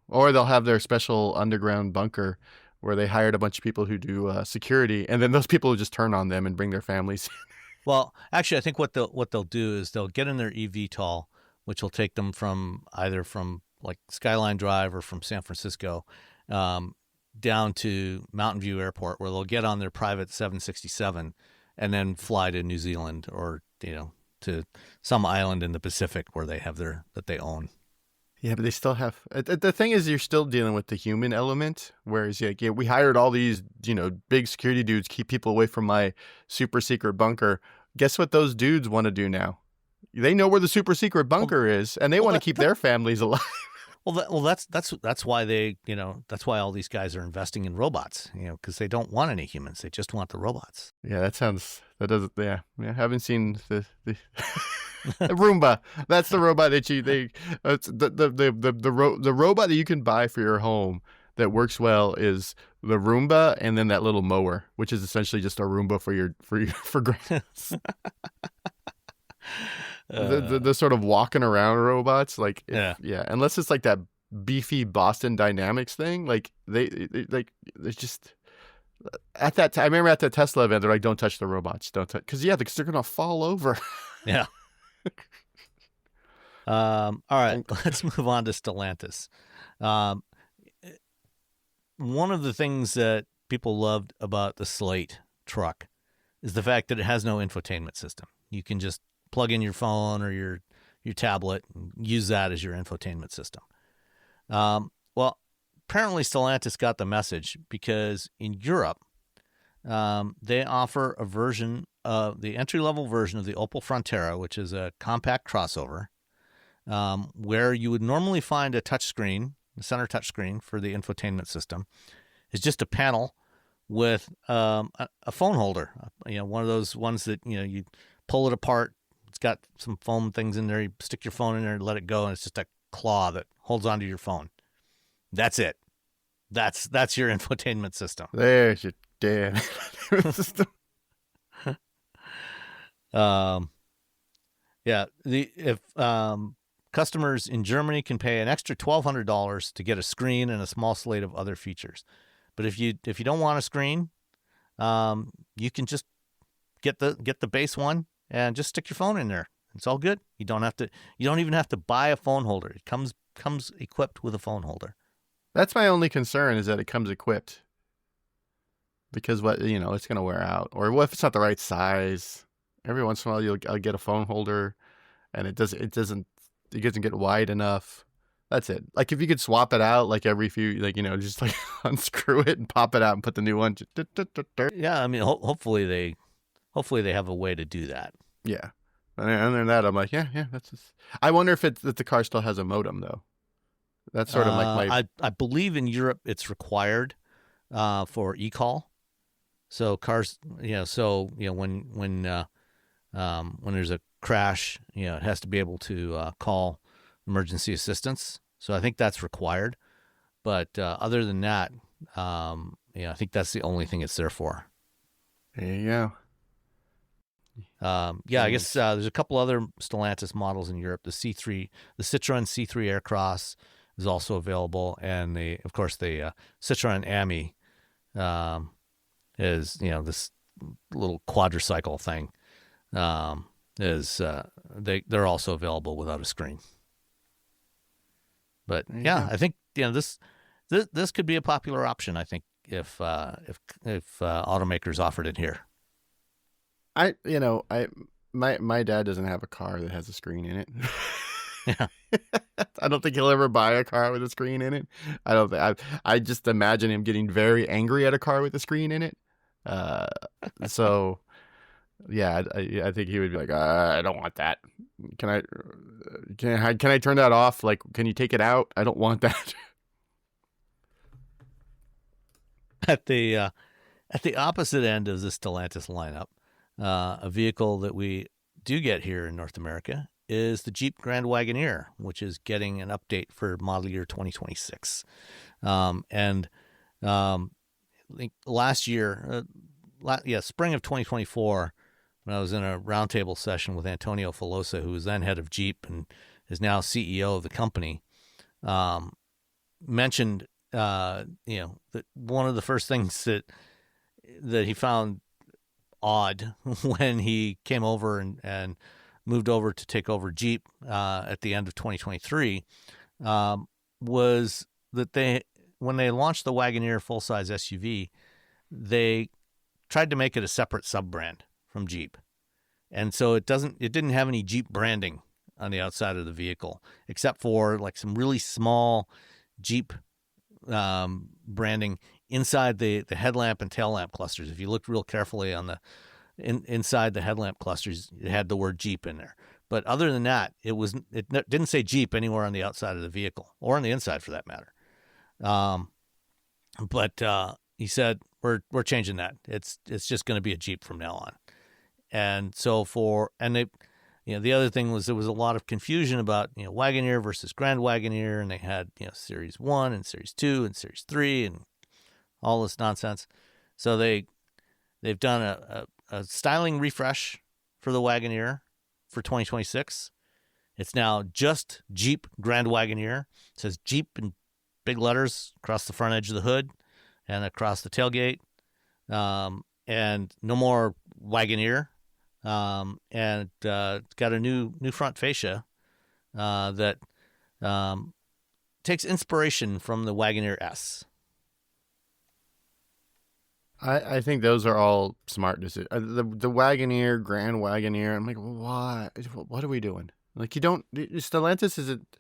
Or they'll have their special underground bunker where they hired a bunch of people who do security, and then those people will just turn on them and bring their families. Well, actually, I think what they'll do is they'll get in their eVTOL, which will take them from either from Skyline Drive or from San Francisco down to Mountain View Airport, where they'll get on their private 767 and then fly to New Zealand or to some island in the Pacific where they have that they own. Yeah, but they still have. The thing is, you're still dealing with the human element. Whereas, we hired all these, big security dudes, keep people away from my super secret bunker. Guess what those dudes want to do now? They know where the super secret bunker is, and they want to keep their families alive. Well, that's why that's why all these guys are investing in robots, because they don't want any humans. They just want the robots. Yeah, that doesn't. Yeah. I haven't seen the Roomba. That's the robot that it's the robot that you can buy for your home that works well is the Roomba, and then that little mower, which is essentially just a Roomba for grass. The sort of walking around robots, unless it's like that beefy Boston Dynamics thing, they just at that time. I remember at the Tesla event, they're like, "Don't touch the robots, don't touch," because they're gonna fall over. Yeah. All right, let's move on to Stellantis. One of the things that people loved about the Slate truck is the fact that it has no infotainment system. You can just plug in your phone or your tablet and use that as your infotainment system. Well, apparently Stellantis got the message because in Europe, they offer a version the entry-level version of the Opel Frontera, which is a compact crossover, where you would normally find a touchscreen, the center touchscreen for the infotainment system, is just a panel with a phone holder. One of those ones that you pull it apart. It's got some foam things in there. You stick your phone in there and let it go, and it's just a claw that holds onto your phone. That's it. That's your infotainment system. There's your damn system. Customers in Germany can pay an extra $1,200 to get a screen and a small slate of other features. But if you don't want a screen, you can just get the base one and just stick your phone in there. It's all good. You don't even have to buy a phone holder. It comes equipped with a phone holder. That's my only concern, is that it comes equipped. Because it's going to wear out. Or what if it's not the right size? Every once in a while I'll get a phone holder and it doesn't get wide enough. That's it. Like if you could swap it out like every few, just like unscrew it and pop it out and put the new one. Yeah, I mean, hopefully they have a way to do that. Yeah. And other than that, I'm like, yeah, that's just... I wonder if the car still has a modem though. That's sort of like my... I believe in Europe it's required for e-call. So cars, when there's a crash, it has to be able to call emergency assistance. So I think that's required. But other than that, I think that's the only thing it's there for. There you go. I guess there's a couple other Stellantis models in Europe. The Citroen C3 Aircross is also available, and the Citroen Ami is this little quadricycle thing. They're also available without a screen. But I think this could be a popular option. I think if automakers offered it here. My dad doesn't have a car that has a screen in it. Yeah. I don't think he'll ever buy a car with a screen in it. I just imagine him getting very angry at a car with a screen in it. So yeah, I think he would be like, I don't want that. Can I turn that off? Like, can you take it out? I don't want that. At the opposite end of the Stellantis lineup, a vehicle that we do get here in North America is the Jeep Grand Wagoneer, which is getting an update for model year 2026. I think last year, spring of 2024, when I was in a roundtable session with Antonio Filosa, who was then head of Jeep and is now CEO of the company, mentioned that one of the first things that he found odd when he came over and moved over to take over Jeep at the end of 2023 was that when they launched the Wagoneer full-size SUV, they tried to make it a separate sub-brand from Jeep. And so it didn't have any Jeep branding on the outside of the vehicle, except for like some really small Jeep branding inside the headlamp and tail lamp clusters. If you looked real carefully on the inside the headlamp clusters, it had the word Jeep in there. But other than that, it didn't say Jeep anywhere on the outside of the vehicle or on the inside for that matter. But he said, we're changing that. It's just going to be a Jeep from now on. And so the other thing was there was a lot of confusion about, Wagoneer versus Grand Wagoneer, and they had, Series 1 and Series 2 and Series 3 and all this nonsense. So they've done a styling refresh for the Wagoneer for 2026. It's now just Jeep Grand Wagoneer. It says Jeep in big letters across the front edge of the hood and across the tailgate. And no more Wagoneer. And it's got a new front fascia that takes inspiration from the Wagoneer S. I think those are all smart decisions. The Wagoneer, Grand Wagoneer, I'm like, why? What are we doing? Like, you don't... Stellantis isn't...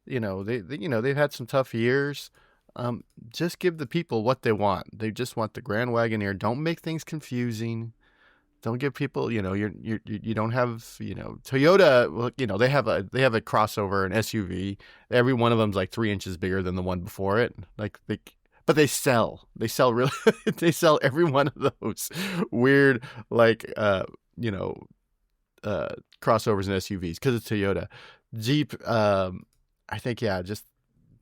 they've had some tough years. Just give the people what they want. They just want the Grand Wagoneer. Don't make things confusing. Don't give people, you don't have, Toyota. Well, they have a crossover, an SUV. Every one of them's like 3 inches bigger than the one before it. But they sell really. They sell every one of those weird crossovers and SUVs because it's Toyota. Jeep, I think, just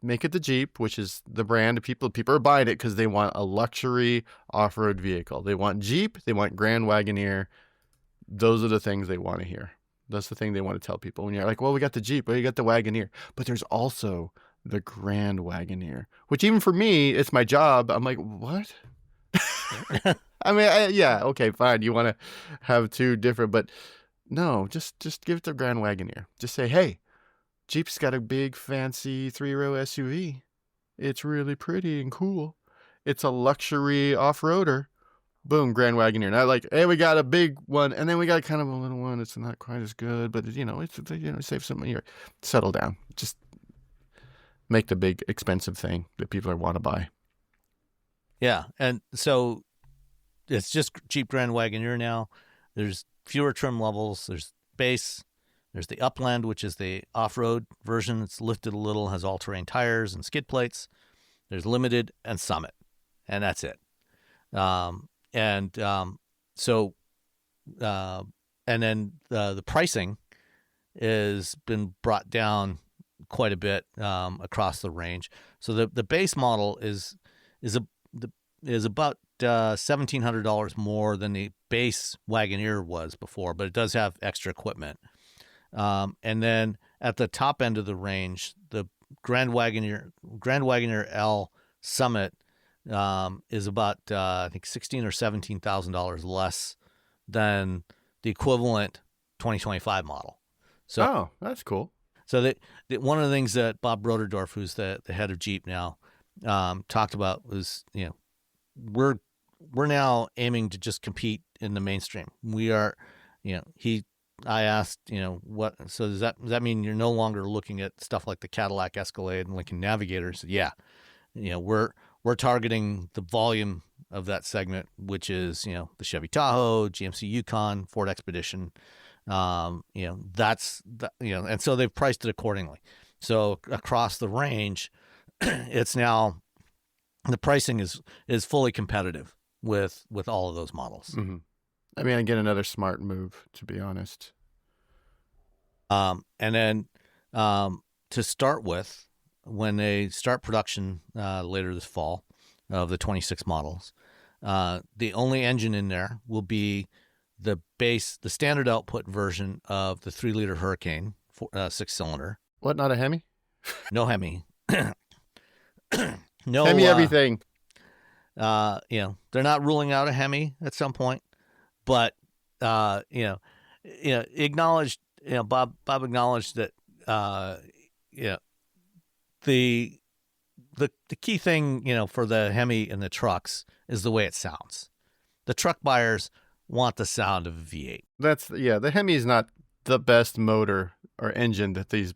make it the Jeep, which is the brand. People are buying it because they want a luxury off-road vehicle. They want Jeep. They want Grand Wagoneer. Those are the things they want to hear. That's the thing they want to tell people. When you're like, well, we got the Jeep, well, you got the Wagoneer. But there's also the Grand Wagoneer, which even for me, it's my job. I'm like, what? I mean, okay, fine. You want to have two different, but no, just give it the Grand Wagoneer. Just say, hey, Jeep's got a big, fancy 3-row SUV. It's really pretty and cool. It's a luxury off-roader. Boom, Grand Wagoneer. Not like, hey, we got a big one, and then we got kind of a little one. It's not quite as good, but it's save some money. Settle down. Just make the big, expensive thing that people want to buy. Yeah, and so it's just Jeep Grand Wagoneer now. There's fewer trim levels. There's base. There's the Upland, which is the off-road version. It's lifted a little, has all-terrain tires and skid plates. There's Limited and Summit, and that's it. And then the pricing has been brought down quite a bit across the range. So the base model is about $1,700 more than the base Wagoneer was before, but it does have extra equipment. And then at the top end of the range, the Grand Wagoneer L Summit is about I think $16,000 or $17,000 less than the equivalent 2025 model. So that's cool. So one of the things that Bob Broderdorf, who's the head of Jeep now, talked about was, we're now aiming to just compete in the mainstream. We are, I asked, what, so does that mean you're no longer looking at stuff like the Cadillac Escalade and Lincoln Navigator? So yeah, we're targeting the volume of that segment, which is, the Chevy Tahoe, GMC Yukon, Ford Expedition. And so they've priced it accordingly. So across the range, it's now, the pricing is fully competitive with all of those models. Mm-hmm. I mean, again, another smart move, to be honest. And then to start with, when they start production later this fall of the 26 models, the only engine in there will be the standard output version of the 3-liter Hurricane 6-cylinder. What, not a Hemi? No Hemi. No Hemi everything. They're not ruling out a Hemi at some point, but acknowledged. Bob acknowledged that the key thing for the Hemi and the trucks is the way it sounds. The truck buyers want the sound of a V8. The Hemi is not the best motor or engine that this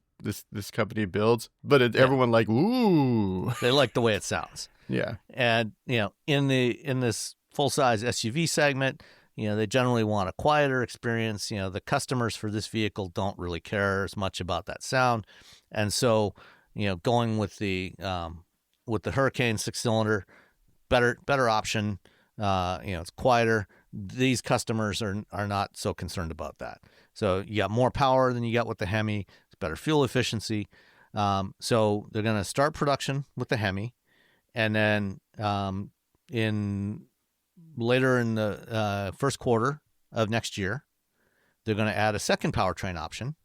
company builds, but everyone ooh, they like the way it sounds. Yeah. And in this full-size SUV segment, they generally want a quieter experience. The customers for this vehicle don't really care as much about that sound. And so, going with the Hurricane 6-cylinder, better option. It's quieter. These customers are not so concerned about that. So you got more power than you got with the Hemi. It's better fuel efficiency. So they're going to start production with the Hemi, and then later in the first quarter of next year, they're going to add a second powertrain option,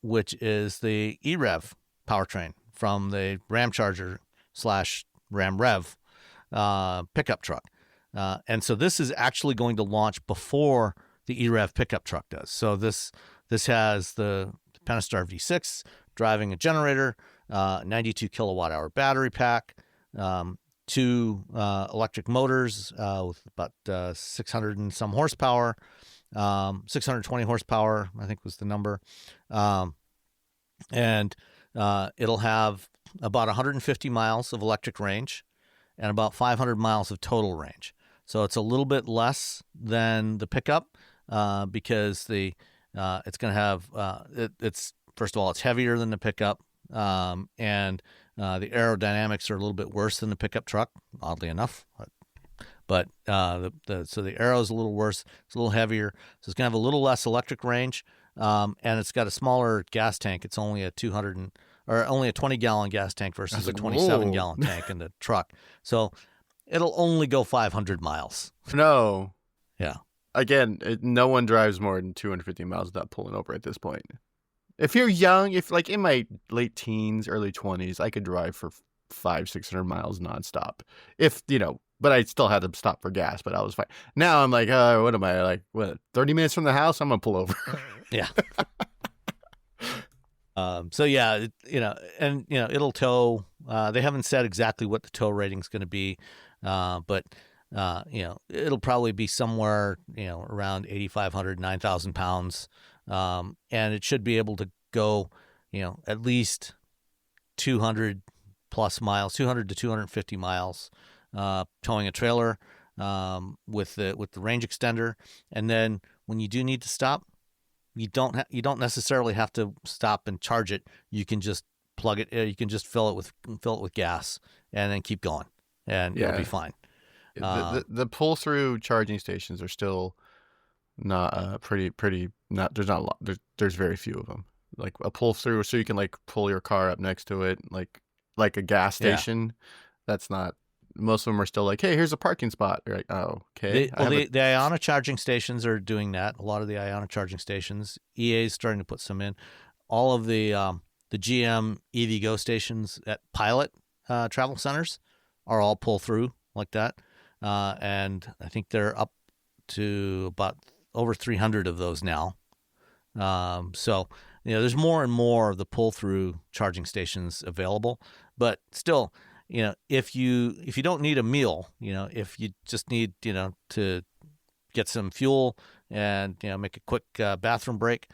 which is the E-Rev powertrain from the Ramcharger / Ram Rev pickup truck. And so this is actually going to launch before the E-Rev pickup truck does. So this has the Pentastar V6 driving a generator, 92 kilowatt hour battery pack, 2 electric motors with about 600 and some horsepower, 620 horsepower, I think was the number. And it'll have about 150 miles of electric range and about 500 miles of total range. So it's a little bit less than the pickup because it's going to have it's first of all, it's heavier than the pickup, and the aerodynamics are a little bit worse than the pickup truck, oddly enough. But so the aero is a little worse. It's a little heavier, so it's going to have a little less electric range, and it's got a smaller gas tank. It's only a 20-gallon gas tank versus a 27-gallon tank in the truck. So it'll only go 500 miles. No. Yeah. Again, no one drives more than 250 miles without pulling over at this point. If you're young, if like in my late teens, early 20s, I could drive for 500-600 miles nonstop. But I still had to stop for gas, but I was fine. Now I'm like, what am I, like, 30 minutes from the house? I'm going to pull over. Yeah. So yeah, it'll tow. They haven't said exactly what the tow rating's going to be, but it'll probably be somewhere, around 8,500, 9,000 pounds. And it should be able to go, at least 200 plus miles, 200 to 250 miles, towing a trailer, with the range extender. And then when you do need to stop, you don't necessarily have to stop and charge it. You can just plug it. You can just fill it with gas and then keep going, and it'll be fine. The pull through charging stations are still not pretty. Not there's not a lot. There's very few of them. Like a pull through, so you can like pull your car up next to it, like a gas station. Yeah. That's not. Most of them are still like, hey, here's a parking spot. You're like, oh, okay. The Iona charging stations are doing that. A lot of the Iona charging stations, EA is starting to put some in. All of the GM EVgo stations at Pilot travel centers are all pull through like that, and I think they're up to about over 300 of those now. So there's more and more of the pull through charging stations available, but still. If you don't need a meal, if you just need, to get some fuel and, make a quick bathroom break,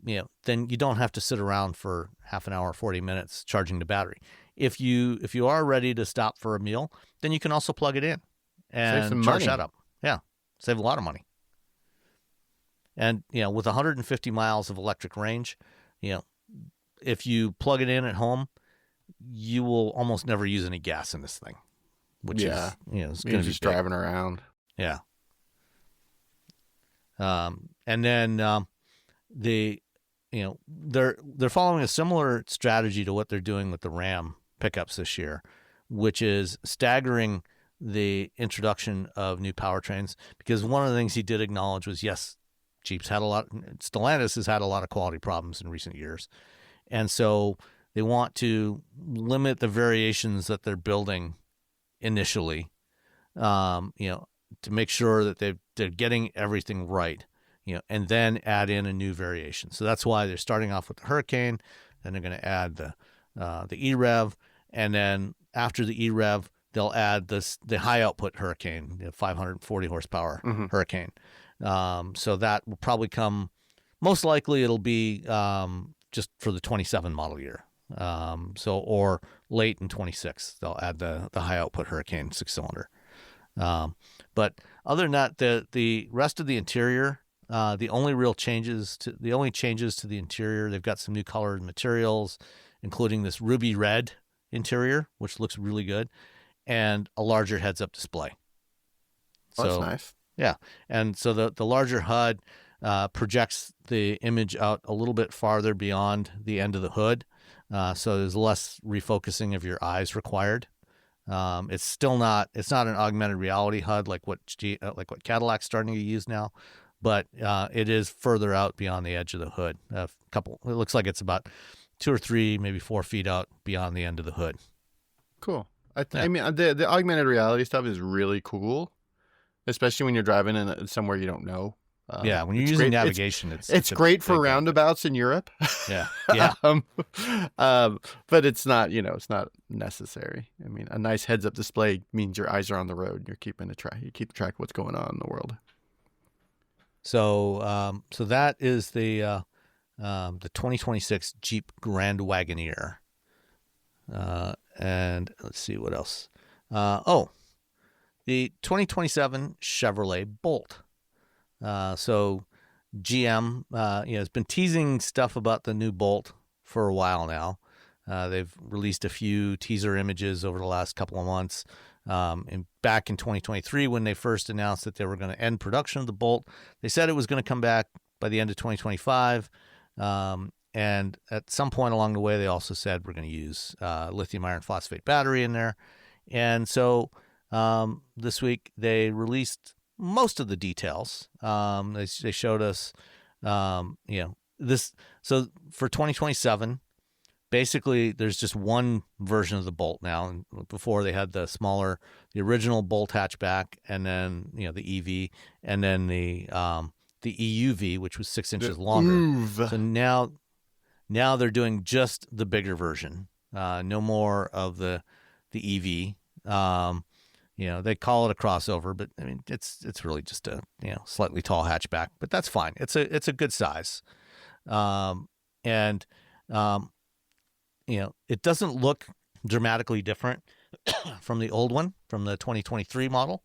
then you don't have to sit around for half an hour, 40 minutes charging the battery. If you are ready to stop for a meal, then you can also plug it in and charge that up. Yeah. Save a lot of money. And, with 150 miles of electric range, if you plug it in at home, you will almost never use any gas in this thing, which is, it's going to be just driving around. Yeah. And then they're following a similar strategy to what they're doing with the Ram pickups this year, which is staggering the introduction of new powertrains. Because one of the things he did acknowledge was, yes, Stellantis has had a lot of quality problems in recent years, and so they want to limit the variations that they're building initially, to make sure that they're getting everything right, and then add in a new variation. So that's why they're starting off with the Hurricane, then they're going to add the E-Rev, and then after the E-Rev, they'll add the high output Hurricane, the 540 horsepower Hurricane. So that will probably come. Most likely, it'll be just for the 27 model year. Or late in 26, they'll add the high output Hurricane 6-cylinder. But other than that, the rest of the interior, the only changes to the interior, they've got some new colored materials, including this ruby red interior, which looks really good, and a larger heads-up display. That's nice. Yeah, and so the larger HUD projects the image out a little bit farther beyond the end of the hood. So there's less refocusing of your eyes required. It's not an augmented reality HUD like what Cadillac's starting to use now, but it is further out beyond the edge of the hood. It looks like it's about 2 or 3, maybe 4 feet out beyond the end of the hood. Cool. I mean, the augmented reality stuff is really cool, especially when you're driving in somewhere you don't know. When you're using navigation, it's great for roundabouts in Europe. Yeah. But it's not, it's not necessary. I mean, a nice heads-up display means your eyes are on the road. You're keeping you keep track of what's going on in the world. So, so that is the 2026 Jeep Grand Wagoneer. And let's see what else. The 2027 Chevrolet Bolt. So GM has been teasing stuff about the new Bolt for a while now. They've released a few teaser images over the last couple of months. And back in 2023, when they first announced that they were going to end production of the Bolt, they said it was going to come back by the end of 2025. And at some point along the way, they also said we're going to use lithium iron phosphate battery in there. And so this week they released most of the details. They showed us, this. So for 2027, basically there's just one version of the Bolt now. And before they had the original Bolt hatchback, and then the EV, and then the EUV, which was 6 inches longer. So now they're doing just the bigger version. No more of the EV. They call it a crossover, but I mean it's really just a slightly tall hatchback, but that's fine. It's a good size, and it doesn't look dramatically different from the old one, from the 2023 model.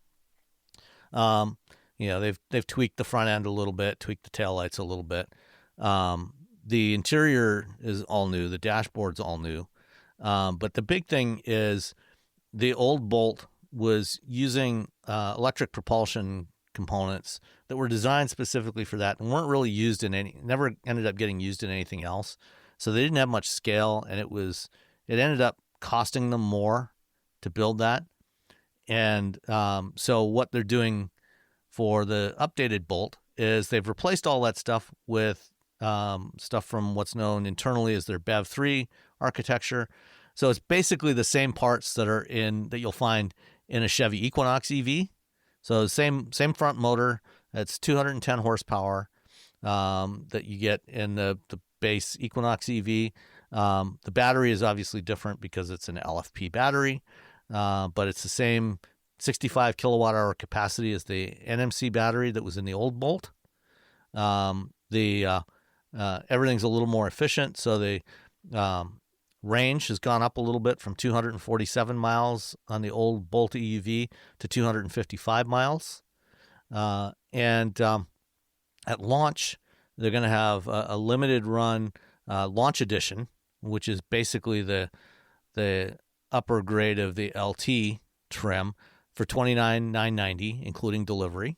They've tweaked the front end a little bit, tweaked the taillights a little bit. The interior is all new, the dashboard's all new, but the big thing is the old Bolt was using electric propulsion components that were designed specifically for that and weren't really used never ended up getting used in anything else. So they didn't have much scale, and it ended up costing them more to build that. And so what they're doing for the updated Bolt is they've replaced all that stuff with stuff from what's known internally as their BEV3 architecture. So it's basically the same parts that you'll find in a Chevy Equinox EV. So same front motor. That's 210 horsepower that you get in the base Equinox EV. The battery is obviously different because it's an LFP battery, but it's the same 65 kilowatt hour capacity as the NMC battery that was in the old Bolt. Everything's a little more efficient, so the range has gone up a little bit from 247 miles on the old Bolt EUV to 255 miles. And at launch, they're going to have a limited run launch edition, which is basically the upper grade of the LT trim for $29,990, including delivery.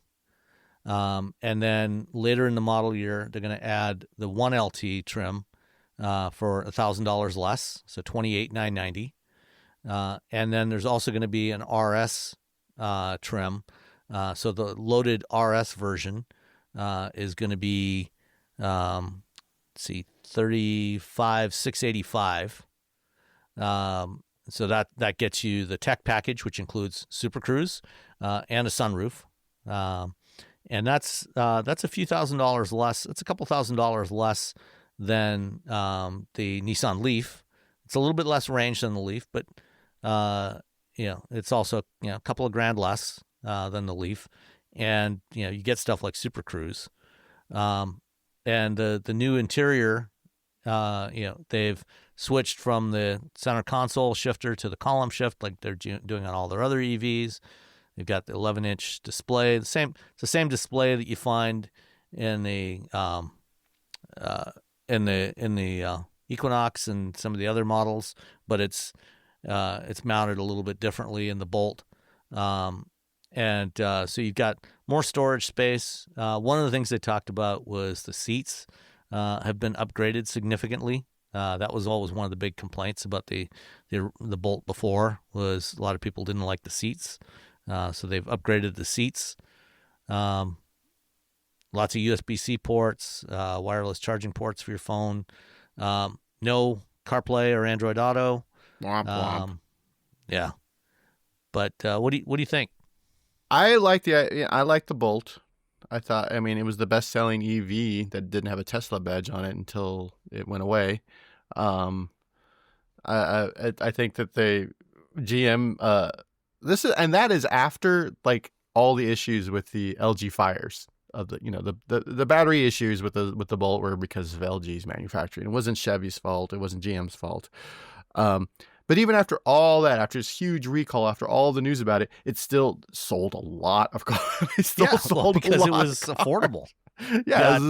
And then later in the model year, they're going to add the 1LT trim for $1,000 less, so $28,990. And then there's also going to be an RS trim. So the loaded RS version is going to be, $35,685. So that gets you the tech package, which includes Super Cruise and a sunroof. And that's a few $1,000s less. It's a couple $1,000s less than the Nissan Leaf. It's a little bit less range than the Leaf, but it's also a couple of grand less than the Leaf. And you get stuff like Super Cruise. And the new interior, they've switched from the center console shifter to the column shift like they're doing on all their other EVs. They've got the 11-inch display. It's the same display that you find in the Equinox and some of the other models, but it's mounted a little bit differently in the Bolt. So you've got more storage space. One of the things they talked about was the seats have been upgraded significantly. That was always one of the big complaints about the Bolt before, was a lot of people didn't like the seats. So they've upgraded the seats. Lots of USB-C ports, wireless charging ports for your phone. No CarPlay or Android Auto. Womp womp. Yeah. But what do you think? I like the Bolt. It was the best-selling EV that didn't have a Tesla badge on it until it went away. I think that GM that is after like all the issues with the LG fires of the battery issues with the Bolt were because of LG's manufacturing. It wasn't Chevy's fault. It wasn't GM's fault. But even after all that, after this huge recall, after all the news about it, it still sold a lot of cars. It still sold because a it lot was of cars. affordable. Yeah,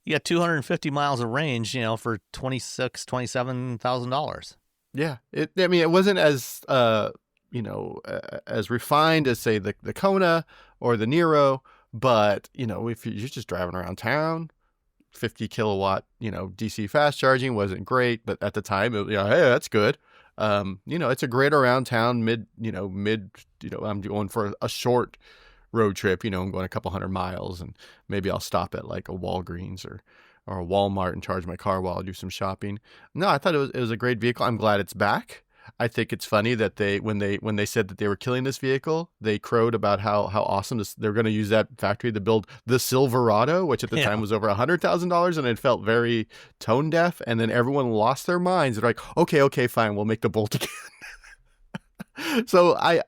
You got 250 miles of range, for $27,000. Yeah, it wasn't as as refined as say the Kona or the Nero, but if you're just driving around town, 50 kilowatt DC fast charging wasn't great, but at the time, hey, that's good. It's a great around town mid. I'm going for a short road trip. I'm going a couple hundred miles, and maybe I'll stop at like a Walgreens or a Walmart and charge my car while I do some shopping. No, I thought it was a great vehicle. I'm glad it's back. I think it's funny that when they said that they were killing this vehicle, they crowed about how awesome they're going to use that factory to build the Silverado, which at the time was over $100,000, and it felt very tone deaf. And then everyone lost their minds. They're like, okay, fine, we'll make the Bolt again. So I'm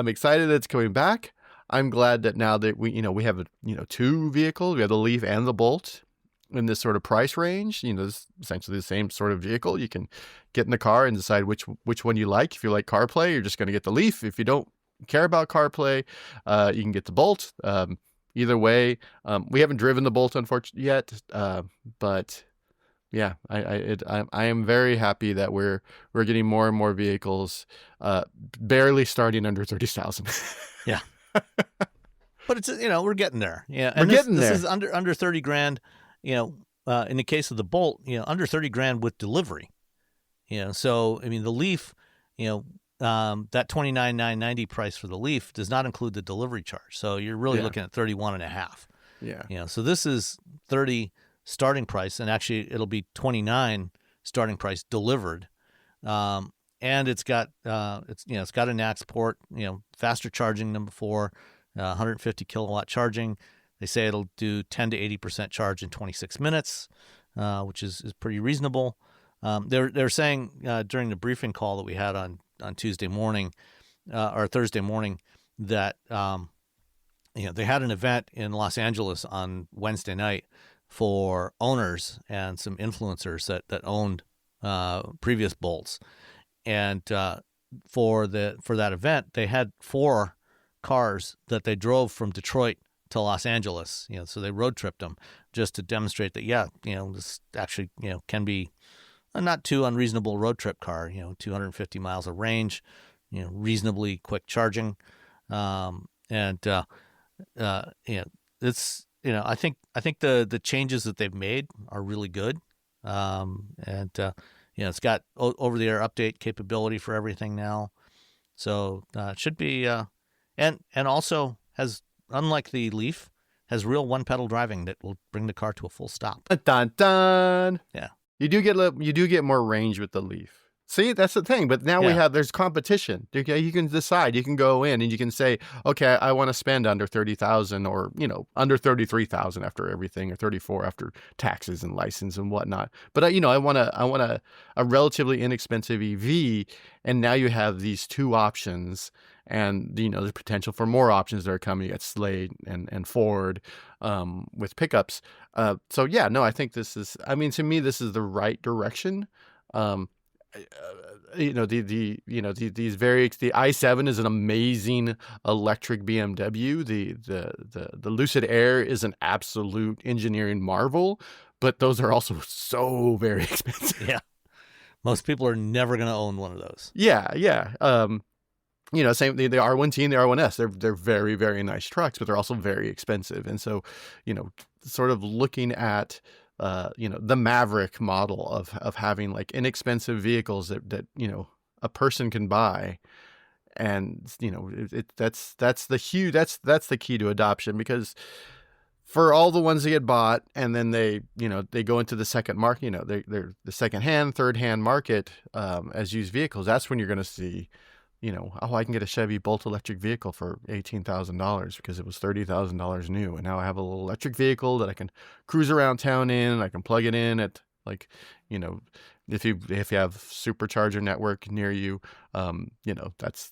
excited that it's coming back. I'm glad that now that we have two vehicles. We have the Leaf and the Bolt in this sort of price range. It's essentially the same sort of vehicle. You can get in the car and decide which one you like. If you like CarPlay, you're just going to get the Leaf. If you don't care about CarPlay, you can get the Bolt. Either way, we haven't driven the Bolt unfortunately yet, but yeah, I am very happy that we're getting more and more vehicles, barely starting under 30,000. Yeah. But it's we're getting there. Yeah, and this is under 30 grand. In the case of the Bolt, under 30 grand with delivery. So I mean the Leaf, that $29,990 price for the Leaf does not include the delivery charge. So you're really looking at 31.5. Yeah. So this is 30 starting price, and actually it'll be 29 starting price delivered. And it's got it's got a NACS port, faster charging than before, 150 kilowatt charging. They say it'll do 10 to 80% charge in 26 minutes, which is pretty reasonable. They're saying during the briefing call that we had on Tuesday morning or Thursday morning that they had an event in Los Angeles on Wednesday night for owners and some influencers that owned previous Bolts. And for that event, they had 4 cars that they drove from Detroit to Los Angeles. So they road tripped them just to demonstrate that this actually can be a not too unreasonable road trip car. 250 miles of range, reasonably quick charging, it's I think the changes that they've made are really good, it's got over-the-air update capability for everything now. So it should be, and also has, unlike the Leaf, has real one-pedal driving that will bring the car to a full stop. Dun dun. Yeah, you do get more range with the Leaf. See, that's the thing. But now there's competition. Okay, you can decide. You can go in and you can say, okay, I want to spend under 30,000 or under 33,000 after everything, or 34 after taxes and license and whatnot. But I want a relatively inexpensive EV, and now you have these two options, and the potential for more options that are coming at Slade and Ford with pickups. I think this is. I mean, to me, this is the right direction. The i7 is an amazing electric BMW. The Lucid Air is an absolute engineering marvel, but those are also so very expensive. Yeah, most people are never going to own one of those. Yeah. Same the R1T and the R1S. They're very, very nice trucks, but they're also very expensive. And so, sort of looking at the Maverick model of having like inexpensive vehicles that a person can buy, and that's the key to adoption, because for all the ones that get bought and then they go into the second market, they're the second hand, third hand market as used vehicles. That's when you're going to see, I can get a Chevy Bolt electric vehicle for $18,000 because it was $30,000 new. And now I have a little electric vehicle that I can cruise around town in, and I can plug it in at if you have supercharger network near you, that's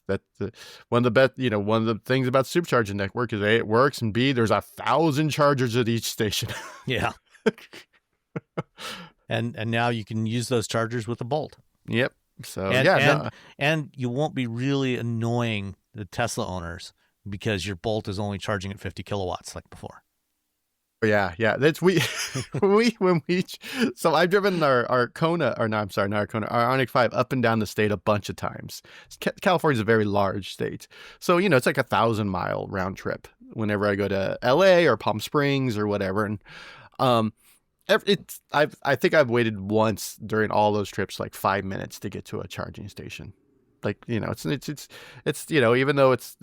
one of the things about supercharger network is A, it works, and B, there's 1,000 chargers at each station. Yeah. And now you can use those chargers with a Bolt. Yep. So And yeah, and no, and you won't be really annoying the Tesla owners because your Bolt is only charging at 50 kilowatts like before. yeah. That's we so I've driven our Kona, or no, I'm sorry, not our Kona, our Ioniq 5 up and down the state a bunch of times. California's a very large state, so it's like 1,000-mile round trip whenever I go to LA or Palm Springs or whatever. And I think I've waited once during all those trips like 5 minutes to get to a charging station. Like, it's even though it's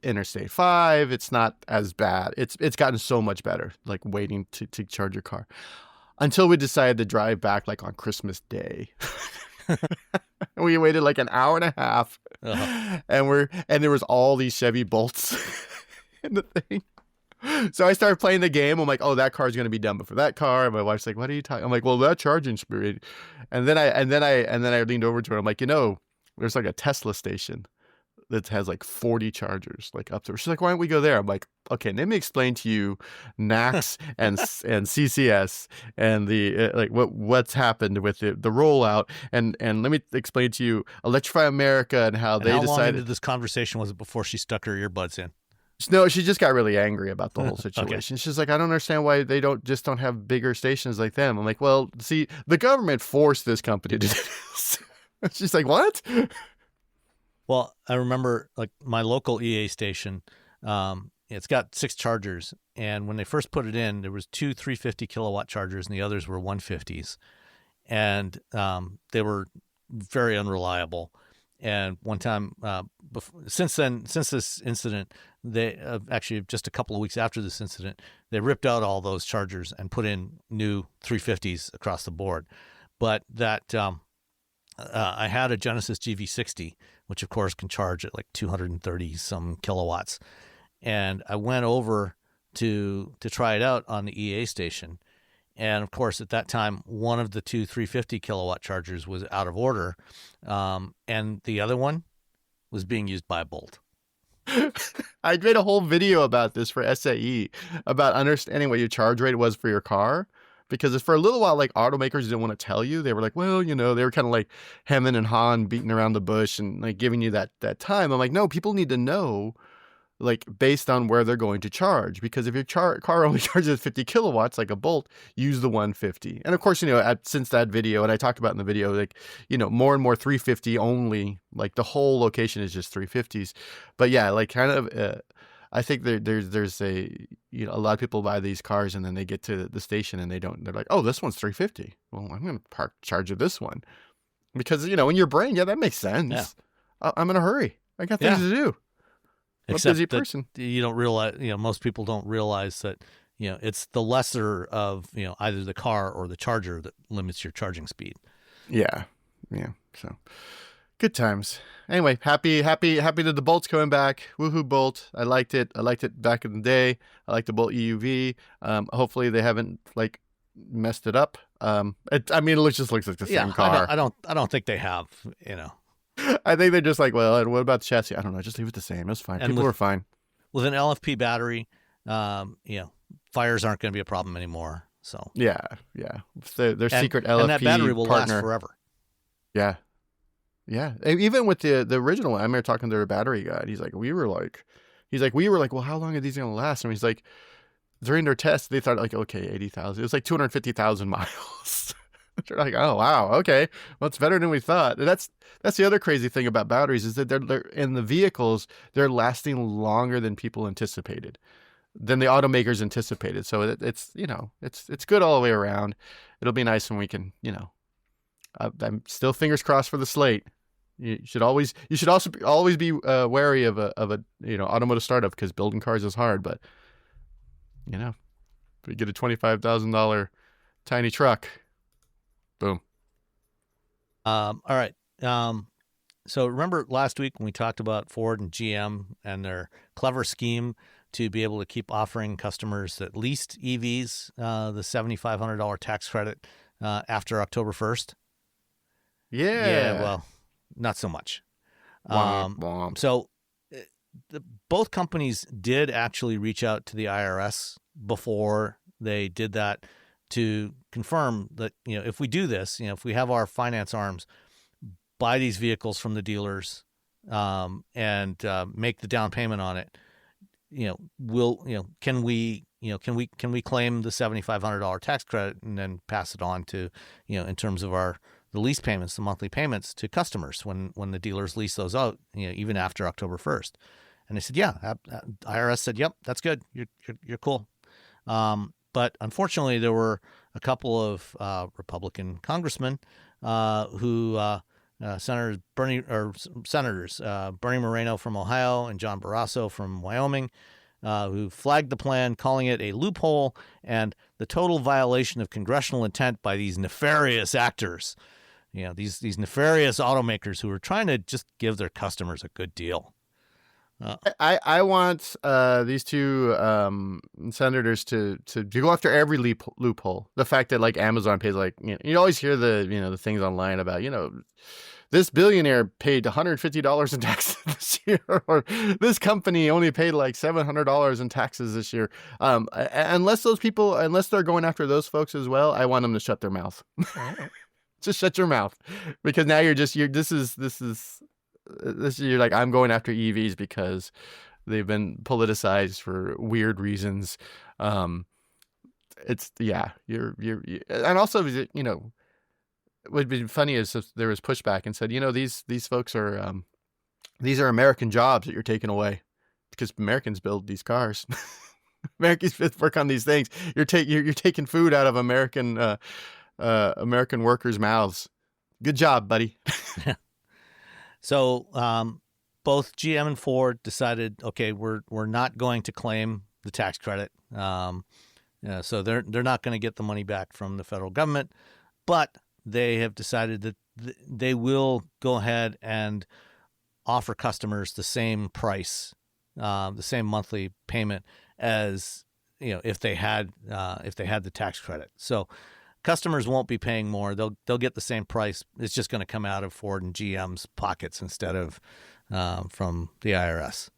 Interstate 5, it's not as bad. It's gotten so much better, like waiting to charge your car, until we decided to drive back like on Christmas Day. We waited like an hour and a half, and there was all these Chevy Bolts in the thing. So I started playing the game. I'm like, oh, that car's gonna be done before that car. And my wife's like, what are you talking? I'm like, well, that charging speed. And then I leaned over to her. I'm like, there's like a Tesla station that has like 40 chargers like up there. She's like, why don't we go there? I'm like, okay, let me explain to you NACS and CCS and the like what's happened with the rollout, and let me explain to you Electrify America and how they how decided. long into this conversation was it before she stuck her earbuds in? No, she just got really angry about the whole situation. Okay. She's like, I don't understand why they don't have bigger stations like them. I'm like, well, see, the government forced this company to do this. She's like, what? Well, I remember like my local EA station, it's got 6 chargers. And when they first put it in, there was 2 350 kilowatt chargers and the others were 150s. And they were very unreliable. And one time, since this incident, they actually just a couple of weeks after this incident, they ripped out all those chargers and put in new 350s across the board. But that I had a Genesis GV60, which of course can charge at like 230 some kilowatts, and I went over to try it out on the EA station. And of course, at that time, one of the 2 350 kilowatt chargers was out of order, and the other one was being used by a Bolt. I made a whole video about this for SAE, about understanding what your charge rate was for your car. Because for a little while, like, automakers didn't want to tell you. They were like, well, they were kind of like hemming and hawing, beating around the bush and like giving you that time. I'm like, no, people need to know, like, based on where they're going to charge. Because if your car only charges 50 kilowatts, like a Bolt, use the 150. And of course, since that video, and I talked about in the video, like, more and more 350 only, like the whole location is just 350s. But yeah, like kind of, I think there's a lot of people buy these cars and then they get to the station and they're like, oh, this one's 350. Well, I'm going to charge this one, because in your brain, yeah, that makes sense. Yeah. I'm in a hurry. I got things to do. Except I'm a busy person. You don't realize, most people don't realize that, it's the lesser of, either the car or the charger that limits your charging speed. Yeah. So good times. Anyway, happy that the Bolt's coming back. Woohoo, Bolt. I liked it back in the day. I like the Bolt EUV. Hopefully they haven't like messed it up. It just looks like the same car. I don't think they have, I think they're just like, well, what about the chassis? I don't know. Just leave it the same. It's fine. People are fine. With an LFP battery, fires aren't going to be a problem anymore. So yeah. Their secret LFP and that battery will partner. last forever. Yeah. Even with the original one, I remember talking to their battery guy. He's like, we were like, well, how long are these going to last? And he's like, during their test, they thought like, okay, 80,000. It was like 250,000 miles. They're like, oh wow, okay, well, it's better than we thought. And that's the other crazy thing about batteries, is that they're in the vehicles, they're lasting longer than people anticipated, than the automakers anticipated. So it's it's good all the way around. It'll be nice when we can, I'm still fingers crossed for the Slate. You should also always be wary of a automotive startup, because building cars is hard. But if we get a $25,000 tiny truck, boom. All right. So remember last week when we talked about Ford and GM and their clever scheme to be able to keep offering customers at least EVs the $7,500 tax credit after October 1st? Yeah, well, not so much. So both companies did actually reach out to the IRS before they did that to confirm that, if we do this, if we have our finance arms buy these vehicles from the dealers and make the down payment on it, can we claim the $7,500 tax credit and then pass it on to, in terms of the lease payments, the monthly payments to customers when the dealers lease those out, even after October 1st. And they said, yeah. IRS said, yep, that's good. You're cool. But unfortunately, there were a couple of Republican congressmen Senators Bernie Moreno from Ohio and John Barrasso from Wyoming, who flagged the plan, calling it a loophole and the total violation of congressional intent by these nefarious actors. These nefarious automakers who are trying to just give their customers a good deal. I want these two senators to go after every loophole. The fact that like Amazon pays you always hear the things online about this billionaire paid $150 in taxes this year, or this company only paid like $700 in taxes this year. Unless they're going after those folks as well, I want them to shut their mouth. Just shut your mouth, because now you're like, I'm going after EVs because they've been politicized for weird reasons. And also, what would be funny is if there was pushback and said, these folks are, these are American jobs that you're taking away because Americans build these cars. Americans work on these things. You're taking food out of American workers' mouths. Good job, buddy. So both GM and Ford decided, okay, we're not going to claim the tax credit. So they're not going to get the money back from the federal government, but they have decided that they will go ahead and offer customers the same price, the same monthly payment as if they had the tax credit. So customers won't be paying more. They'll get the same price. It's just going to come out of Ford and GM's pockets instead of from the IRS.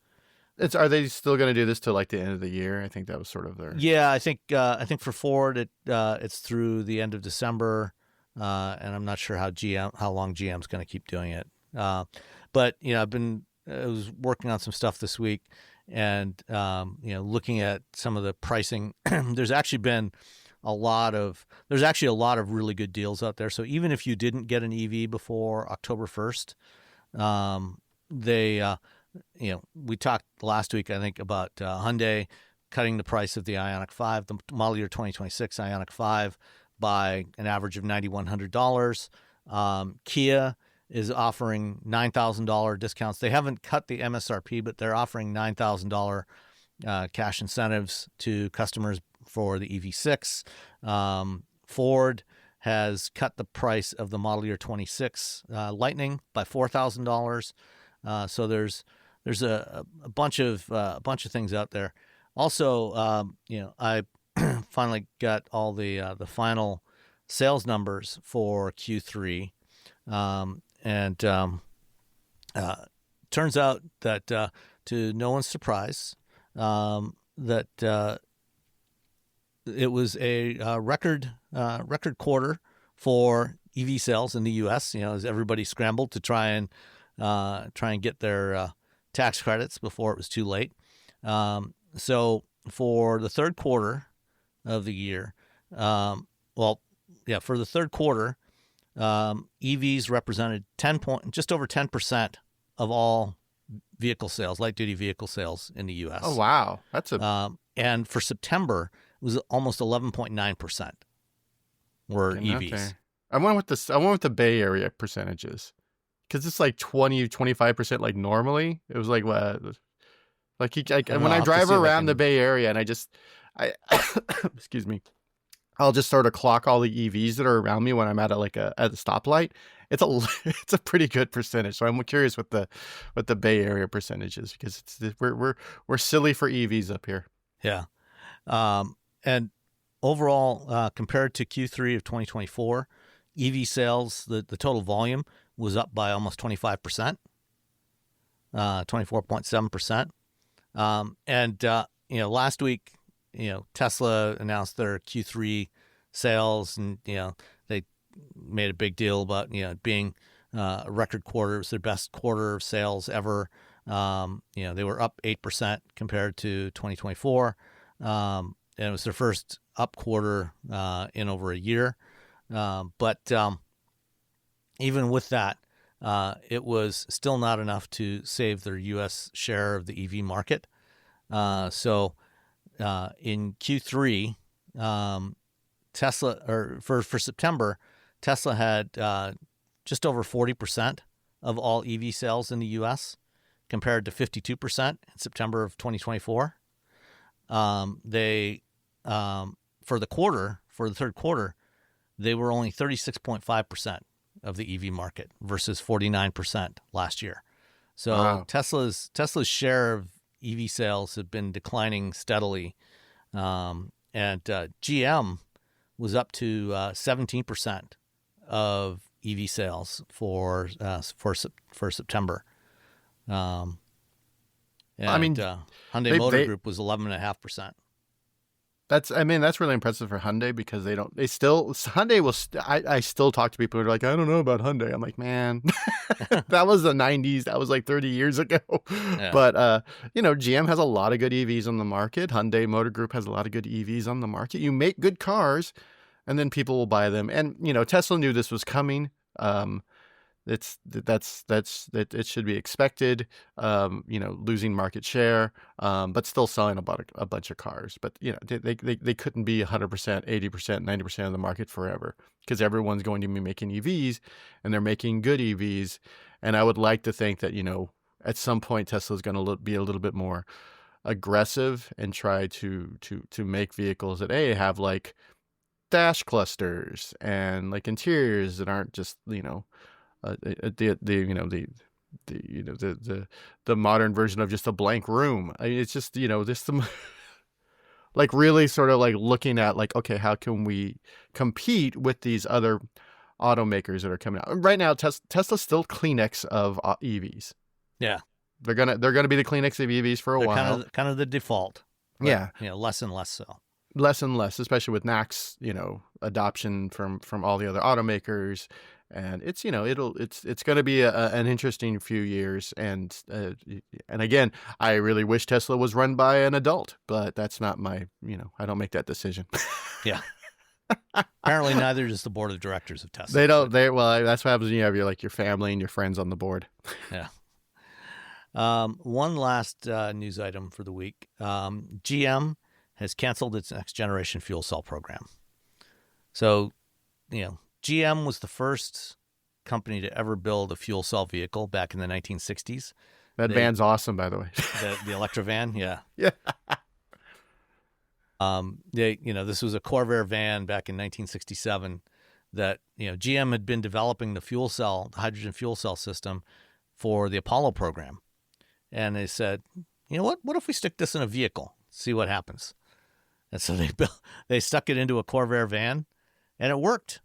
Are they still going to do this till like the end of the year? I think that was sort of their. Yeah, I think for Ford it's through the end of December, and I'm not sure how long GM's going to keep doing it. But I was working on some stuff this week, and looking at some of the pricing. There's actually a lot of really good deals out there. So even if you didn't get an EV before October 1st, we talked last week, I think, about Hyundai cutting the price of the Ioniq 5, the model year 2026 Ioniq 5, by an average of $9,100. Kia is offering $9,000 discounts. They haven't cut the MSRP, but they're offering $9,000 cash incentives to customers for the EV6. Ford has cut the price of the model year 26 Lightning by $4,000. So there's a bunch of things out there. Also, I finally got all the final sales numbers for Q3, and turns out that to no one's surprise, that it was a record quarter for EV sales in the U.S. As everybody scrambled to try and get their tax credits before it was too late. So for the third quarter of the year, for the third quarter, EVs represented just over 10% of all vehicle sales, light duty vehicle sales in the U.S. Oh wow, that's and for September it was almost 11.9% were EVs. Okay. I went with the Bay Area percentages, because it's like 20-25% like normally. It was like what, when I drive around the Bay Area and I excuse me, I'll just sort of clock all the EVs that are around me when I'm at a stoplight. It's a pretty good percentage. So I'm curious what the Bay Area percentage is, because we're silly for EVs up here. Yeah. And overall, compared to Q3 of 2024, EV sales, the total volume was up by almost 25%, 24.7%. And last week, Tesla announced their Q3 sales, and they made a big deal about being a record quarter. It was their best quarter of sales ever. They were up 8% compared to 2024. And it was their first up quarter in over a year. But even with that, it was still not enough to save their U.S. share of the EV market. So in Q3, Tesla, or for September, Tesla had just over 40% of all EV sales in the U.S. compared to 52% in September of 2024. They for the third quarter, they were only 36.5% of the EV market versus 49% last year. So Wow. Tesla's share of EV sales have been declining steadily, and GM was up to 17% of EV sales for September. And Hyundai Motor Group was 11.5%. That's really impressive for Hyundai because I still talk to people who are like, I don't know about Hyundai. I'm like, man, that was the 90s. That was like 30 years ago. Yeah. But, GM has a lot of good EVs on the market. Hyundai Motor Group has a lot of good EVs on the market. You make good cars and then people will buy them. And, Tesla knew this was coming. It should be expected, losing market share, but still selling a bunch of cars. But, they couldn't be 100%, 80%, 90% of the market forever because everyone's going to be making EVs and they're making good EVs. And I would like to think that, at some point Tesla is going to be a little bit more aggressive and try to make vehicles that have like dash clusters and like interiors that aren't just, the modern version of just a blank room. I mean, it's just, like really sort of like looking at like, okay, how can we compete with these other automakers that are coming out right now? Tesla's still Kleenex of EVs. Yeah. They're going to be the Kleenex of EVs for a while. Kind of the default. But, yeah. Less and less so. Less and less, especially with NACS, adoption from all the other automakers. And it's, it's going to be an interesting few years. And again, I really wish Tesla was run by an adult, but that's not my, I don't make that decision. Yeah. Apparently neither does the board of directors of Tesla. That's what happens when you have your family and your friends on the board. Yeah. One last news item for the week. GM has canceled its next generation fuel cell program. So, GM was the first company to ever build a fuel cell vehicle back in the 1960s. That van's awesome, by the way. The Electra van, yeah. Yeah. This was a Corvair van back in 1967 that, GM had been developing the hydrogen fuel cell system for the Apollo program. And they said, what if we stick this in a vehicle, see what happens? And so they stuck it into a Corvair van and it worked.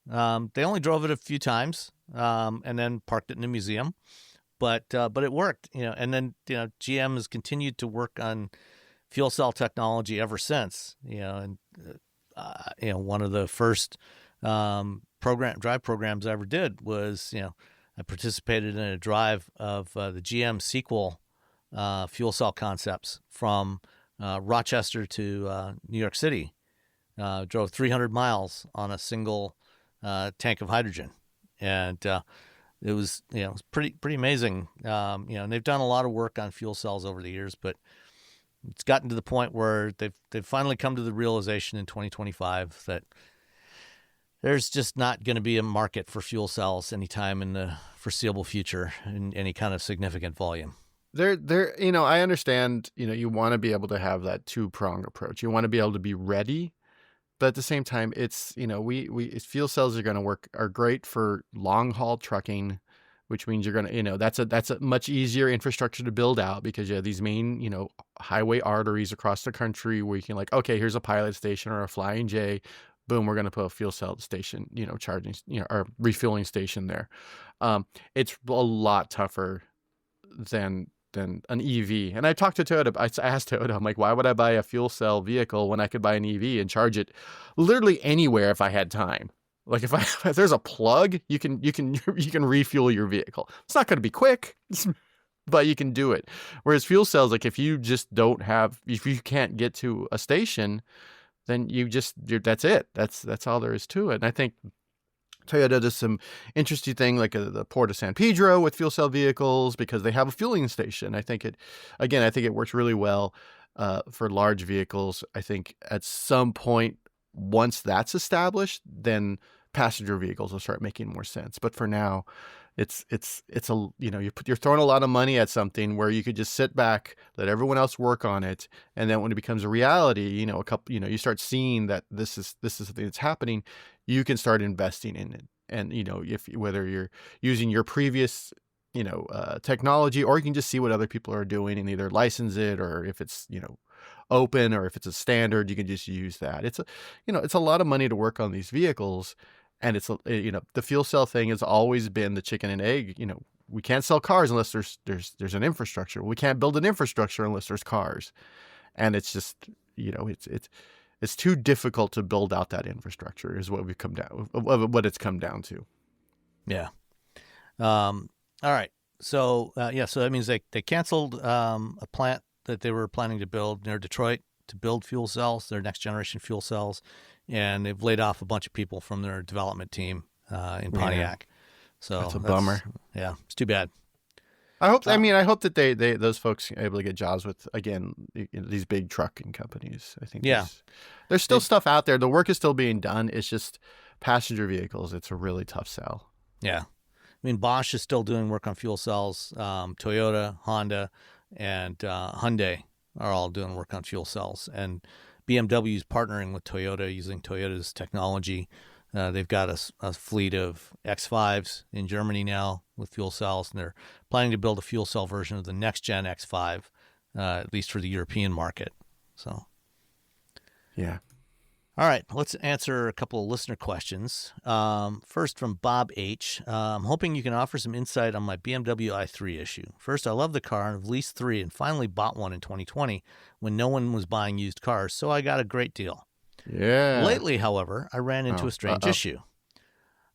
They only drove it a few times, and then parked it in a museum, but it worked, and then, GM has continued to work on fuel cell technology ever since, and, one of the first, drive programs I ever did was, I participated in a drive of, the GM sequel, fuel cell concepts from, Rochester to, New York City, drove 300 miles on a single, tank of hydrogen, and it was pretty amazing. And they've done a lot of work on fuel cells over the years, but it's gotten to the point where they've finally come to the realization in 2025 that there's just not going to be a market for fuel cells anytime in the foreseeable future in any kind of significant volume. I understand, you want to be able to have that two-prong approach. You want to be able to be ready. But at the same time, it's, fuel cells are great for long haul trucking, which means you're going to, that's a much easier infrastructure to build out because you have these main, highway arteries across the country where you can okay, here's a pilot station or a Flying J. Boom, we're going to put a fuel cell station, charging, or refueling station there. It's a lot tougher than an EV. And I talked to Toyota. I asked Toyota, I'm like, why would I buy a fuel cell vehicle when I could buy an EV and charge it literally anywhere if I had time? Like if there's a plug, you can refuel your vehicle. It's not going to be quick, but you can do it. Whereas fuel cells, like if you can't get to a station, then that's it. That's all there is to it. And I think Toyota does some interesting thing like the Port of San Pedro with fuel cell vehicles because they have a fueling station. I think it works really well for large vehicles. I think at some point, once that's established, then passenger vehicles will start making more sense. But for now, it's you're throwing a lot of money at something where you could just sit back, let everyone else work on it, and then when it becomes a reality, you start seeing that this is something that's happening, you can start investing in it. And whether you're using your previous technology, or you can just see what other people are doing and either license it, or if it's open, or if it's a standard, you can just use that. It's a lot of money to work on these vehicles. And it's the fuel cell thing has always been the chicken and egg. We can't sell cars unless there's an infrastructure. We can't build an infrastructure unless there's cars, and it's just it's too difficult to build out that infrastructure is what it's come down to. Yeah. All right. So so that means they canceled a plant that they were planning to build near Detroit to build fuel cells, their next generation fuel cells. And they've laid off a bunch of people from their development team in Pontiac. So that's a bummer. Yeah, it's too bad. I hope that those folks are able to get jobs with, again, these big trucking companies. I think there's still stuff out there. The work is still being done. It's just passenger vehicles. It's a really tough sell. Yeah. I mean, Bosch is still doing work on fuel cells. Toyota, Honda, and Hyundai are all doing work on fuel cells. And BMW is partnering with Toyota using Toyota's technology. They've got a fleet of X5s in Germany now with fuel cells, and they're planning to build a fuel cell version of the next-gen X5, at least for the European market. So, yeah. All right, let's answer a couple of listener questions. First from Bob H. I'm hoping you can offer some insight on my BMW i3 issue. First, I love the car and have leased 3 and finally bought one in 2020 when no one was buying used cars, so I got a great deal. Yeah. Lately, however, I ran into a strange issue.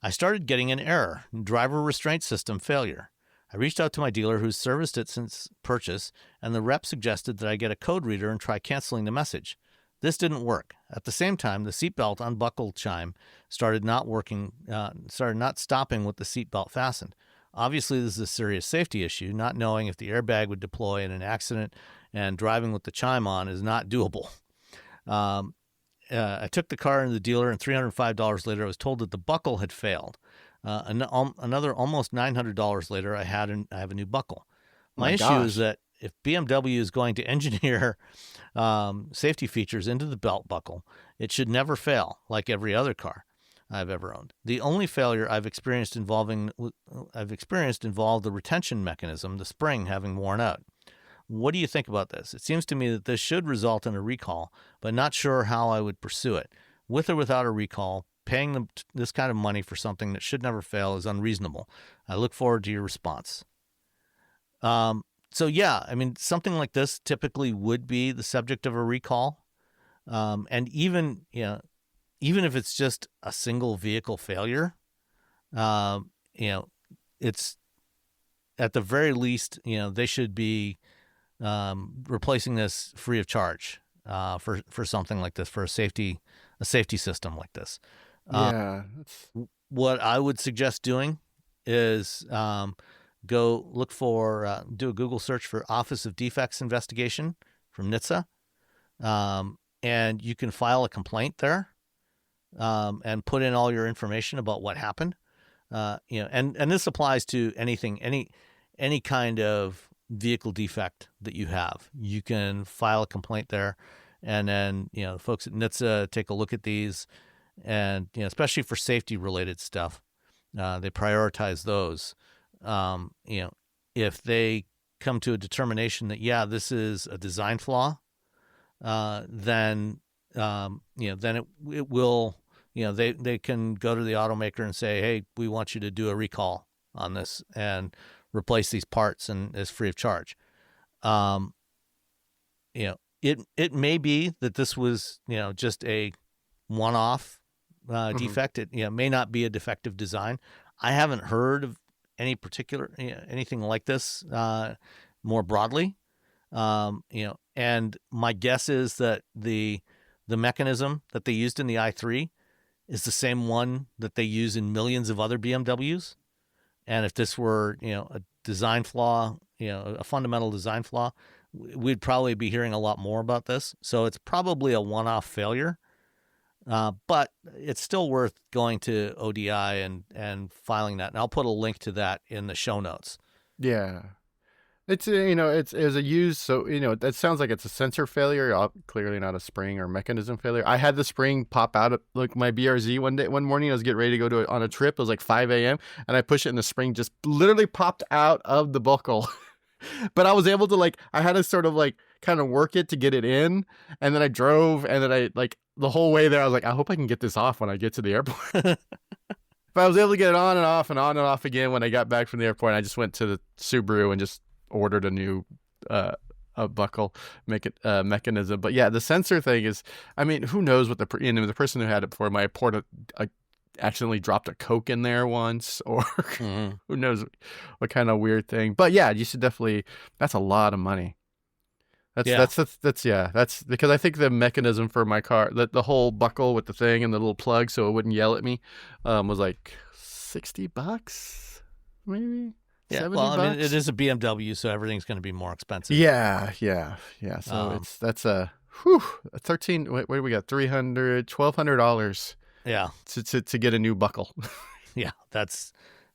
I started getting an error, driver restraint system failure. I reached out to my dealer who's serviced it since purchase, and the rep suggested that I get a code reader and try canceling the message. This didn't work. At the same time, the seatbelt unbuckle chime started not stopping with the seatbelt fastened. Obviously, this is a serious safety issue. Not knowing if the airbag would deploy in an accident and driving with the chime on is not doable. I took the car into the dealer, and $305 later, I was told that the buckle had failed. Another almost $900 later, I have a new buckle. My issue is that if BMW is going to engineer safety features into the belt buckle, it should never fail, like every other car I've ever owned. The only failure I've experienced involved the retention mechanism, the spring having worn out. What do you think about this? It seems to me that this should result in a recall, but not sure how I would pursue it. With or without a recall, paying them this kind of money for something that should never fail is unreasonable. I look forward to your response. So yeah, I mean, something like this typically would be the subject of a recall. And even if it's just a single vehicle failure, it's at the very least, they should be replacing this free of charge for something like this, for a safety system like this. What I would suggest doing is go look for, do a Google search for Office of Defects Investigation from NHTSA, and you can file a complaint there and put in all your information about what happened. And this applies to anything, any kind of vehicle defect that you have. You can file a complaint there, and then folks at NHTSA take a look at these, and especially for safety related stuff, they prioritize those. If they come to a determination that this is a design flaw, then it will, they can go to the automaker and say, hey, we want you to do a recall on this and replace these parts, and it's free of charge. It may be that this was, just a one-off defect. It may not be a defective design. I haven't heard of any particular anything like this more broadly. And my guess is that the mechanism that they used in the i3 is the same one that they use in millions of other BMWs. And if this were, a design flaw, a fundamental design flaw, we'd probably be hearing a lot more about this. So it's probably a one-off failure, but it's still worth going to ODI and filing that. And I'll put a link to that in the show notes. Yeah. It's it's a used, so that sounds like it's a sensor failure, clearly not a spring or mechanism failure. I had the spring pop out of like my BRZ one morning. I was getting ready to go on a trip. It was like 5 a.m. and I pushed it and the spring just literally popped out of the buckle. But I was able to I had to sort of kind of work it to get it in, and then I drove, and then I the whole way there I was like, I hope I can get this off when I get to the airport. But I was able to get it on and off and on and off again when I got back from the airport. And I just went to the Subaru and just ordered a new a buckle mechanism. But yeah, the sensor thing is, I mean, who knows what the person who had it before might have poured accidentally dropped a Coke in there once, or who knows what kind of weird thing. But yeah, you should definitely, that's a lot of money. That's because I think the mechanism for my car, the whole buckle with the thing and the little plug so it wouldn't yell at me, was like $60 maybe. Yeah, well, I mean, it is a BMW, so everything's going to be more expensive. Yeah. So that's a 13. What do we got? $1,200. Yeah, to get a new buckle. Yeah, that's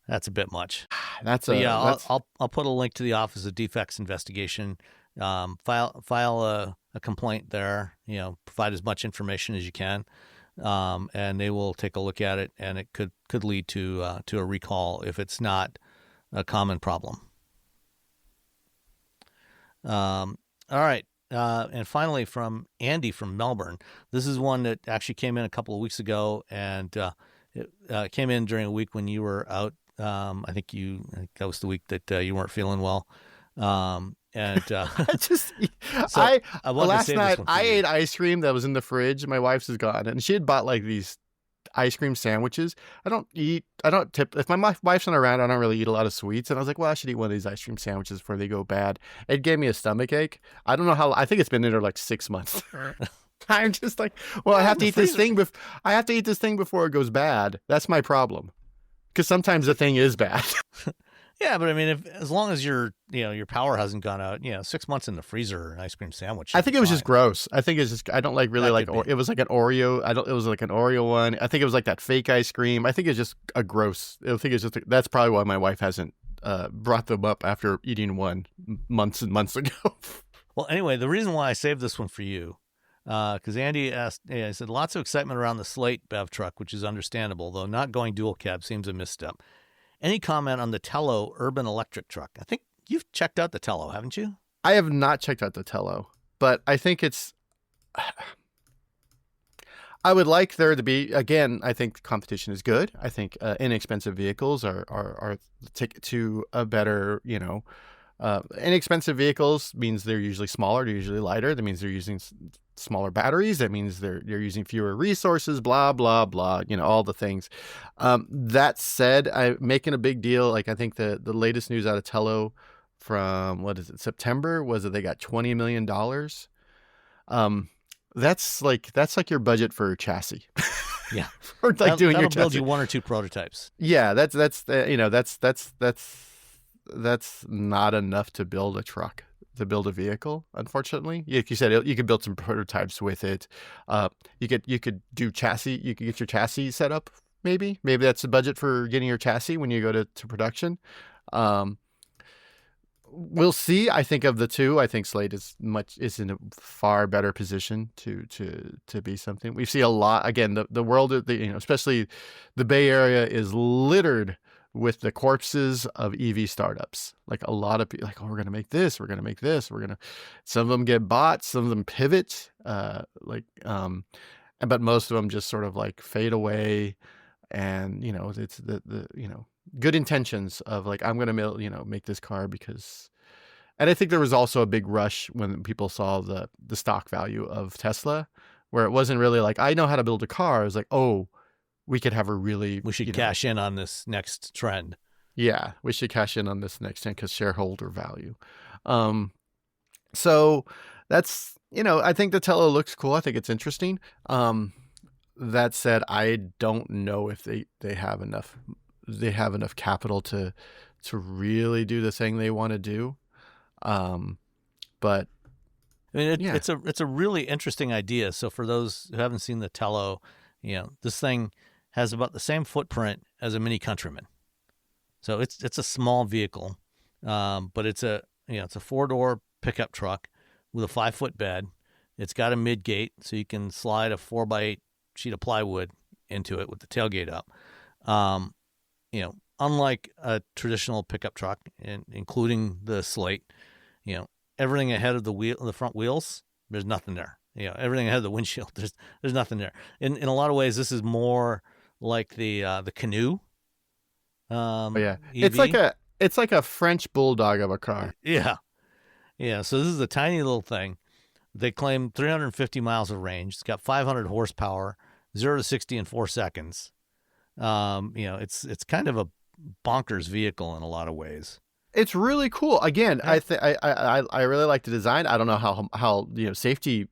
a bit much. I'll put a link to the Office of Defects Investigation. File a complaint there. Provide as much information as you can, and they will take a look at it, and it could lead to a recall if it's not a common problem. All right. And finally, from Andy from Melbourne, this is one that actually came in a couple of weeks ago, and it came in during a week when you were out. I think that was the week that you weren't feeling well. Last night I ate ice cream that was in the fridge. My wife's is gone, and she had bought these ice cream sandwiches. I don't tip, if my wife's not around, I don't really eat a lot of sweets, and I was like, well, I should eat one of these ice cream sandwiches before they go bad. It gave me a stomach ache. I don't know how, I think it's been in there 6 months. I'm just I have to eat this thing before it goes bad. That's my problem, because sometimes the thing is bad. Yeah, but I mean, as long as your power hasn't gone out, 6 months in the freezer, an ice cream sandwich. I think it was just gross. I think it's just, I don't really like, it was like an Oreo. It was like an Oreo one. I think it was like that fake ice cream. I think it's just a gross. I think it's just, that's probably why my wife hasn't brought them up after eating one months and months ago. Well, anyway, the reason why I saved this one for you, because Andy asked, he said, lots of excitement around the Slate BEV truck, which is understandable, though not going dual cab seems a misstep. Any comment on the Tello urban electric truck? I think you've checked out the Tello, haven't you? I have not checked out the Tello, but I think I would like there to be, again, I think competition is good. I think inexpensive vehicles are the ticket to a better, inexpensive vehicles means they're usually smaller, they're usually lighter. That means they're using smaller batteries. That means they're using fewer resources, blah, blah, blah, all the things. That said, I'm making a big deal. I think the latest news out of Tello from, September, was that they got $20 million. That's like your budget for chassis. Yeah. Or doing your that'll chassis. Build you one or two prototypes. Yeah, that's not enough to build a truck, to build a vehicle, unfortunately. Like you said, you could build some prototypes with it. You could do chassis. You could get your chassis set up, maybe. Maybe that's the budget for getting your chassis when you go to production. We'll see. I think of the two, I think Slate is in a far better position to be something. We see a lot, again, the world, especially the Bay Area is littered with the corpses of EV startups. A lot of people we're going to make this, we're going to make this, some of them get bought, some of them pivot, but most of them just sort of fade away. And, it's the good intentions of I'm going to, make this car because, and I think there was also a big rush when people saw the stock value of Tesla, where it wasn't really I know how to build a car. It was oh, we could have a really We should cash in on this next trend. Yeah, we should cash in on this next trend because shareholder value. So that's, I think the Tello looks cool. I think it's interesting. That said, I don't know if they have enough capital to really do the thing they want to do. But I mean, it's a really interesting idea. So for those who haven't seen the Tello, this thing has about the same footprint as a Mini Countryman. So it's a small vehicle, but it's a 4-door pickup truck with a 5-foot bed. It's got a mid-gate, so you can slide a 4x8 sheet of plywood into it with the tailgate up. Unlike a traditional pickup truck, including the Slate, everything ahead of the front wheels, there's nothing there. Everything ahead of the windshield, there's nothing there. In a lot of ways, this is more like the Canoe. yeah, EV. it's like a French bulldog of a car. Yeah. So this is a tiny little thing. They claim 350 miles of range. It's got 500 horsepower, 0 to 60 in 4 seconds. It's kind of a bonkers vehicle in a lot of ways. It's really cool. Again, I really like the design. I don't know how safety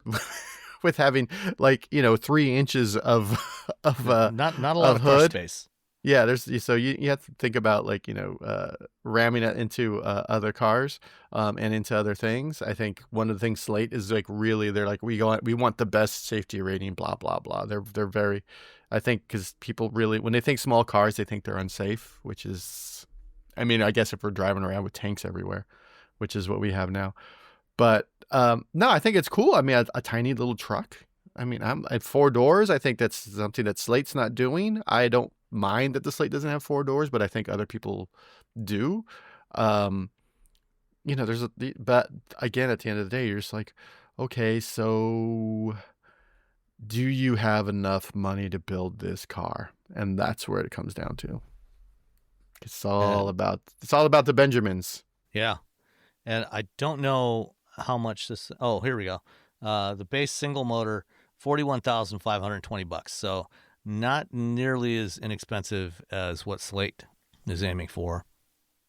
with having 3 inches of not a lot of car hood space. Yeah, you have to think about ramming it into other cars and into other things. I think one of the things Slate is really they're like we want the best safety rating, blah blah blah. They're very, I think, because people really when they think small cars they think they're unsafe, which is, I mean, I guess if we're driving around with tanks everywhere, which is what we have now. But no, I think it's cool. I mean, a tiny little truck. I mean, I'm at 4 doors. I think that's something that Slate's not doing. I don't mind that the Slate doesn't have 4 doors, but I think other people do. But again, at the end of the day, you're just like, okay, so do you have enough money to build this car? And that's where it comes down to. It's all about the Benjamins. Yeah. And I don't know how much this, oh, here we go. The base single motor, $41,520. So not nearly as inexpensive as what Slate is aiming for.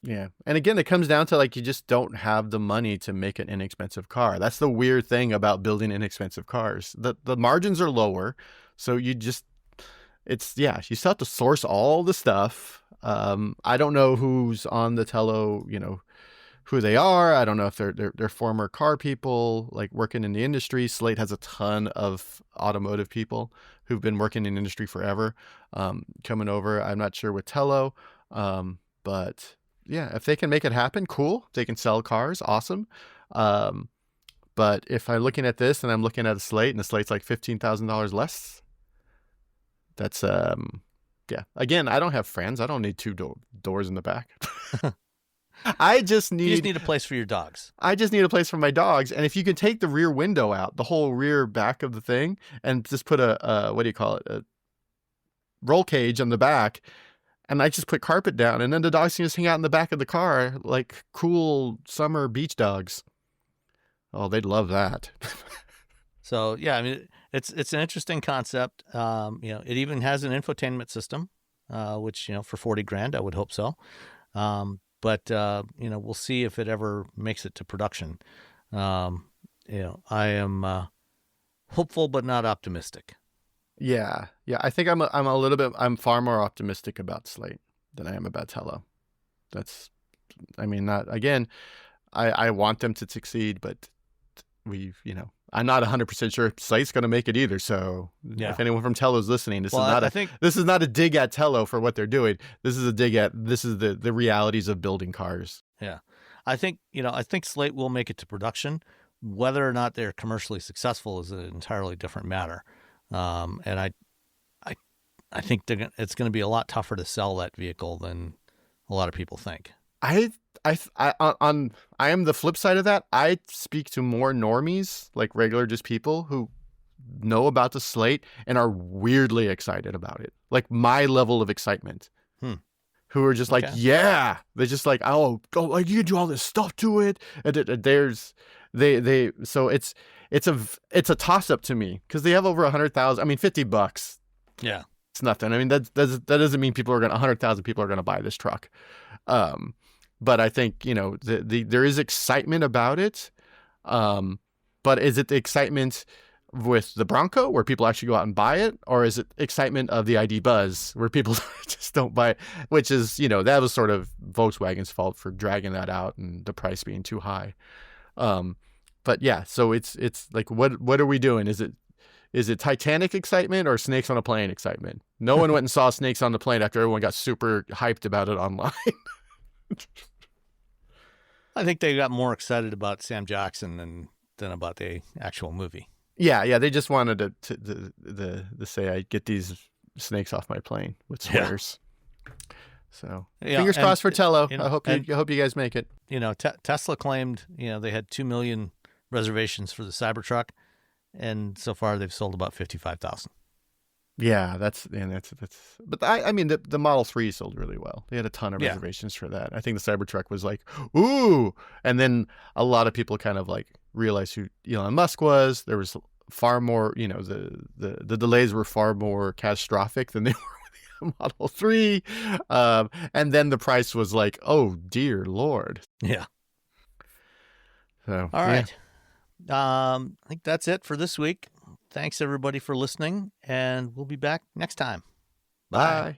Yeah. And again, it comes down to you just don't have the money to make an inexpensive car. That's the weird thing about building inexpensive cars. The margins are lower. So you still have to source all the stuff. I don't know who's on the Tello, who they are. I don't know if they're former car people working in the industry. Slate has a ton of automotive people who've been working in the industry forever, coming over. I'm not sure with Tello, but yeah, if they can make it happen, cool. If they can sell cars, awesome. But if I'm looking at this and I'm looking at a Slate and the Slate's $15,000 less, that's yeah. Again, I don't have friends. I don't need 2 doors in the back. You just need a place for your dogs. I just need a place for my dogs. And if you can take the rear window out, the whole rear back of the thing, and just put a roll cage on the back, and I just put carpet down, and then the dogs can just hang out in the back of the car like cool summer beach dogs. Oh, they'd love that. So yeah, I mean, it's an interesting concept. It even has an infotainment system, which for $40,000, I would hope so. But we'll see if it ever makes it to production. I am hopeful but not optimistic. Yeah. I think I'm far more optimistic about Slate than I am about Tello. I want them to succeed, but I'm not 100% sure Slate's going to make it either. So if anyone from Tello is listening, this is not a dig at Tello for what they're doing. This is a dig at the realities of building cars. Yeah. I think Slate will make it to production. Whether or not they're commercially successful is an entirely different matter. And I think it's going to be a lot tougher to sell that vehicle than a lot of people think. I am the flip side of that. I speak to more normies, regular just people who know about the Slate and are weirdly excited about it. Like my level of excitement. Who are just yeah. They're just oh, you do all this stuff to it. And so it's a toss up to me because they have over 100,000. I mean, $50. Yeah. it's nothing. I mean, that doesn't mean 100,000 people are going to buy this truck. But I think, there is excitement about it. But is it the excitement with the Bronco where people actually go out and buy it? Or is it excitement of the ID Buzz where people just don't buy it? Which is, that was sort of Volkswagen's fault for dragging that out and the price being too high. But yeah, so it's like, what are we doing? Is it Titanic excitement or Snakes on a Plane excitement? No one went and saw Snakes on the Plane after everyone got super hyped about it online. I think they got more excited about Sam Jackson than about the actual movie. Yeah, they just wanted to say, I get these snakes off my plane with swears. Yeah. So fingers crossed for Tello. I hope you guys make it. Tesla claimed, they had 2 million reservations for the Cybertruck, and so far they've sold about 55,000. Yeah, that's. But I mean, the Model 3 sold really well. They had a ton of reservations for that. I think the Cybertruck was like, ooh, and then a lot of people kind of like realized who Elon Musk was. There was far more, the delays were far more catastrophic than they were with the Model 3, and then the price was like, oh dear Lord. Yeah. So all right, I think that's it for this week. Thanks, everybody, for listening, and we'll be back next time. Bye.